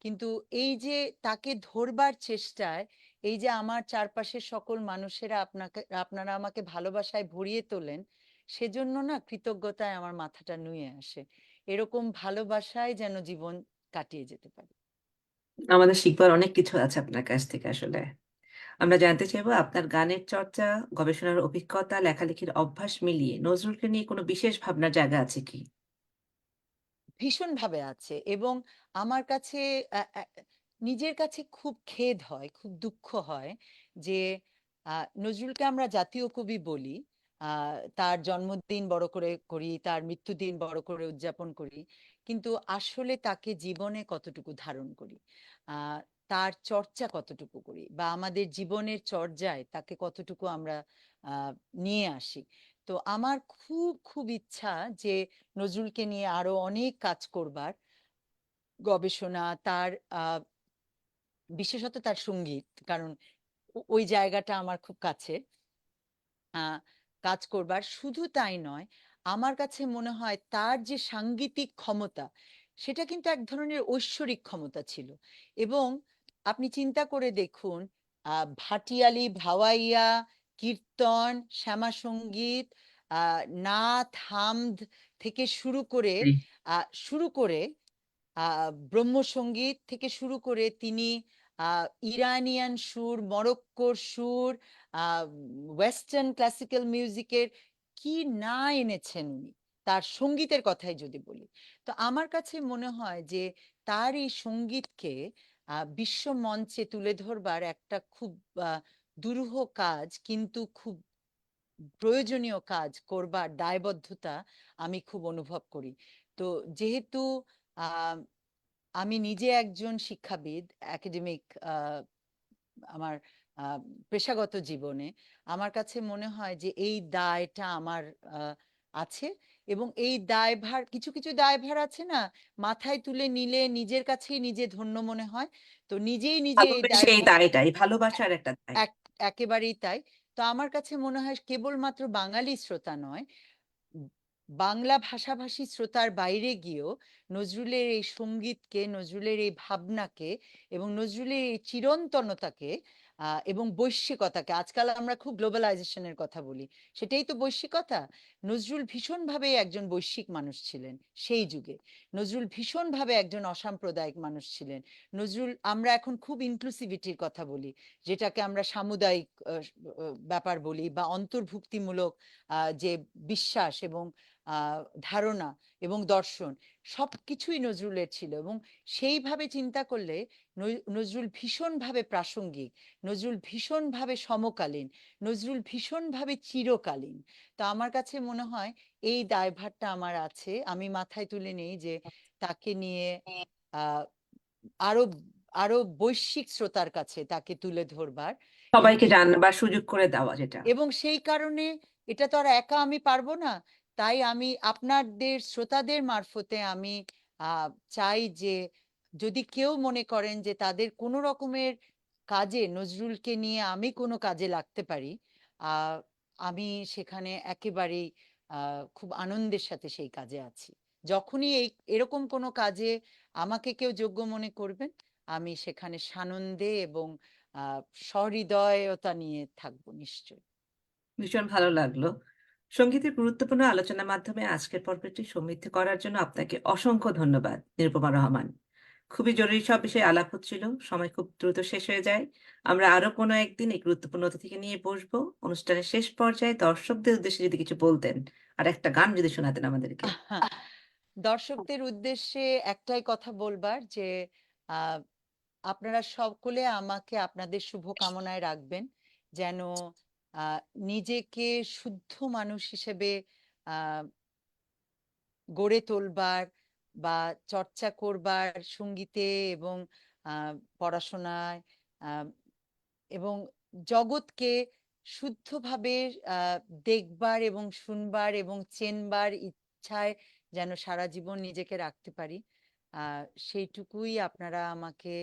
কিন্তু এই যে তাকে ধরবার চেষ্টায়, এই যে আমার চারপাশের সকল মানুষেরা আপনারা আমাকে ভালোবাসায় ভরিয়ে তোলেন, সেজন্য না কৃতজ্ঞতায় আমার মাথাটা নুয়ে আসে। এরকম ভালোবাসায় যেন জীবন কাটিয়ে যেতে পারে। আমাদের শিখবার অনেক কিছু আছে আপনার কাছ থেকে আসলে। আমরা জানতে চাইবো আপনার গানের চর্চা, গবেষণার অভিজ্ঞতা, লেখালেখির অভ্যাস মিলিয়ে নজরুলকে নিয়ে কোনো বিশেষ ভাবনার জায়গা আছে কি? ভীষণভাবে আছে। এবং আমার কাছে আ আ নিজের কাছে খুব খেদ হয়, খুব দুঃখ হয় যে নজরুলকে আমরা জাতীয় কবি বলি। আ তার জন্মদিন বড় করে করি, তার মৃত্যুদিন বড় করে উদযাপন করি। কিন্তু আসলে তাকে জীবনে কতটুকু ধারণ করি? আ তার চর্চা কতটুকু করি? বা আমাদের জীবনের চর্যায় তাকে কতটুকু আমরা আ নিয়ে আসি? তো আমার খুব, খুব ইচ্ছা যে নজরুলকে নিয়ে আরো অনেক কাজ করবার, গবেষণা, তার বিশেষত তার সঙ্গীত, কারণ ওই জায়গাটা আমার খুব কাছে। আহ, কাজ করবার, শুধু তাই নয়, আমার কাছে মনে হয় তার যে সাংগীতিক ক্ষমতা সেটা কিন্তু এক ধরনের ঐশ্বরিক ক্ষমতা ছিল। এবং আপনি চিন্তা করে দেখুন, ভাটিয়ালি, ভাওয়াইয়া, কীর্তন, শ্যামা সঙ্গীত, নাথ, হামদ থেকে শুরু করে জি। শুরু করে ব্রহ্মসঙ্গীত থেকে শুরু করে তিনি ইরানিয়ান সুর, মরক্কোর সুর, ওয়েস্টার্ন ক্লাসিক্যাল মিউজিকের কি না এনেছেন উনি, তার সঙ্গীতের কথাই যদি বলি। তো আমার কাছে মনে হয় যে তার এই সঙ্গীতকে বিশ্ব মঞ্চে তুলে ধরবার একটা খুব দুরূহ কাজ, কিন্তু খুব প্রয়োজনীয় কাজ করবার দায়বদ্ধতা আমি খুব অনুভব করি। তো যেহেতু আহ আমি নিজে একজন শিক্ষাবিদ, একাডেমিক, আমার আহ, পেশাগত জীবনে আমার কাছে মনে হয় যে এই দায়টা আমার আহ, আছে। এবং এই দায়ভার, কিছু কিছু দায়ভার আছে না, মাথায় তুলে নিলে নিজের কাছেই নিজে ধন্য মনে হয়। তো নিজেই নিজে এই ভালোবেসে এই দায়ভার, দায়টা, এই ভালোবাসার একটা দায়। এক একেবারেই তাই। তো আমার কাছে মনে হয় কেবলমাত্র বাঙালি শ্রোতা নয়, বাংলা ভাষাভাষী শ্রোতার বাইরে গিয়েও নজরুলের এই সঙ্গীতকে, নজরুলের এই ভাবনাকে এবং নজরুলের এই চিরন্তনতাকে এবং বৈশ্বিকতাকে, আজকাল আমরা খুব গ্লোবালাইজেশনের কথা বলি, সেটাই তো বৈশ্বিকতা। নজরুল ভীষণভাবে একজন বৈশ্বিক মানুষ ছিলেন সেই যুগে। নজরুল ভীষণভাবে একজন অসাম্প্রদায়িক মানুষ ছিলেন। নজরুল, আমরা এখন খুব ইনক্লুসিভিটির কথা বলি, যেটাকে আমরা সামুদায়িক ব্যাপার বলি, বা অন্তর্ভুক্তিমূলক যে বিশ্বাস এবং ধারণা এবং দর্শন, সব কিছুই নজরুলের ছিল। এবং সেইভাবে চিন্তা করলে নজরুল ভীষণভাবে প্রাসঙ্গিক, নজরুল ভীষণভাবে সমকালীন, নজরুল ভীষণভাবে চিরকালীন। তো আমার কাছে মনে হয় এই দায়ভারটা আমার আছে, আমি মাথায় তুলে নেই যে তাকে নিয়ে আহ আরো আরো বৈশ্বিক শ্রোতার কাছে তাকে তুলে ধরবার। এবং সবাইকে জানবার সুযোগ করে দেওয়া, যেটা এবং সেই কারণে এটা তো আর একা আমি পারবো না। তাই আমি আপনাদের শ্রোতাদের মারফতে আমি চাই যে যদি কেউ মনে করেন যে তাদের কোনো রকমের কাজে নজরুলকে নিয়ে আমি কোনো কাজে লাগতে পারি, আহ, আমি সেখানে একেবারেই খুব আনন্দের সাথে সেই কাজে আছি। যখনই এরকম কোনো কাজে আমাকে কেউ যোগ্য মনে করবেন, আমি সেখানে সানন্দে এবং সহৃদয়তা নিয়ে থাকবো নিশ্চয়ই। ভীষণ ভালো লাগলো। সঙ্গীতের গুরুত্বপূর্ণ আলোচনার মাধ্যমে আজকের পর্বটি সমৃদ্ধ করার জন্য আপনাকে অসংখ্য ধন্যবাদ, নিরুপমা রহমান। খুবই জরুরি সব বিষয়ে আলাপ হচ্ছিল, সময় খুব দ্রুত শেষ হয়ে যায়। আমরা আরো কোনো একদিন এই গুরুত্বপূর্ণ অতিথিকে নিয়ে বসবো। অনুষ্ঠানের শেষ পর্যায়ে দর্শকদের উদ্দেশ্যে যদি কিছু বলতেন, আর একটা গান যদি শোনাতেন আমাদেরকে। আহা, দর্শকদের উদ্দেশ্যে একটাই কথা বলবার যে আহ, আপনারা সকলে আমাকে আপনাদের শুভকামনায় রাখবেন, যেন আহ, নিজেকে শুদ্ধ মানুষ হিসেবে আহ, গড়ে তোলবার বা চর্চা করবার সঙ্গীতে এবং পড়াশোনায়, আহ, এবং জগৎকে শুদ্ধভাবে দেখবার এবং শুনবার এবং চেনবার ইচ্ছায় যেন সারা জীবন নিজেকে রাখতে পারি। সেইটুকুই আপনারা আমাকে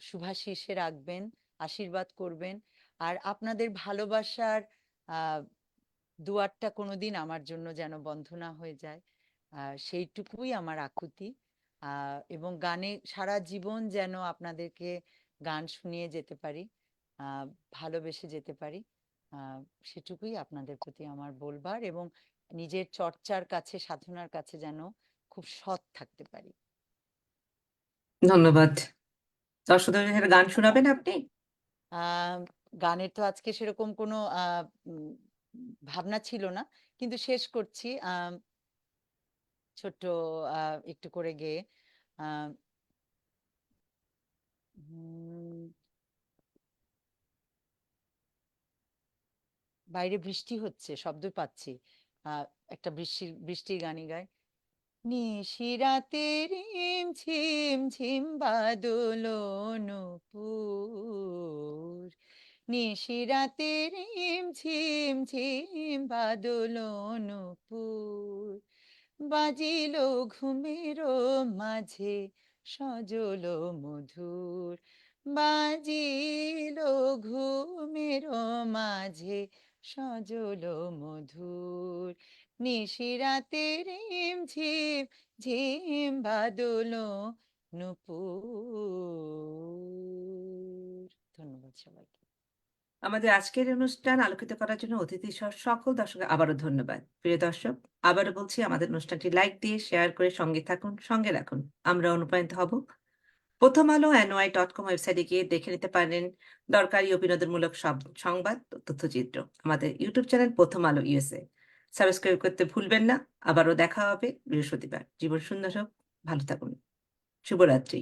শুভাশিসে রাখবেন, আশীর্বাদ করবেন। আর আপনাদের ভালোবাসার আহ দুয়ারটা কোনোদিন আমার জন্য যেন বন্ধ না হয়ে যায়, সেইটুকুই আমার আকুতি। এবং গানে সারা জীবন যেন আপনাদেরকে গান শুনিয়ে যেতে পারি, আহ, ভালোবেসে যেতে পারি, আহ, সেটুকুই আপনাদের প্রতি আমার বলবার। এবং নিজের চর্চার কাছে, সাধনার কাছে যেন খুব সৎ থাকতে পারি। ধন্যবাদ। দর্শকদের গান শোনাবেন আপনি? আহ গানের তো আজকে সেরকম কোনো ভাবনা ছিল না, কিন্তু শেষ করছি ছোট্ট একটু করে গেয়ে। আহ, উম, বাইরে বৃষ্টি হচ্ছে, শব্দ পাচ্ছি। আহ একটা বৃষ্টির গানই গায়। নিশিরাতে রিম ঝিম ঝিম বাদল নূপুর, নিশিরাতে রিম ঝিম ঝিম বাদল নূপুর, বাজিল ঘুমের মাঝে সজল মধুর, বাজিল ঘুমের মাঝে সজল মধুর, নিশিরাতে রিম ঝিম ঝিম বাদল নূপুর। ধন্যবাদ সবাইকে। আমাদের আজকের অনুষ্ঠান আলোকিত করার জন্য অতিথি সহ সকল দর্শক আবারও ধন্যবাদ। প্রিয় দর্শক, আবারও বলছি, আমাদের অনুষ্ঠানটি লাইক দিয়ে শেয়ার করে সঙ্গে থাকুন, সঙ্গে রাখুন। আমরা অনুপ্রাণিত হব। প্রথম আলো ny.com ওয়েবসাইটে গিয়ে দেখে নিতে পারেন দরকারি ও বিনোদনমূলক সব সংবাদ ও তথ্যচিত্র। আমাদের ইউটিউব চ্যানেল প্রথম আলো ইউএসএ সাবস্ক্রাইব করতে ভুলবেন না। আবারও দেখা হবে বৃহস্পতিবার। জীবন সুন্দর হোক, ভালো থাকুন। শুভরাত্রি।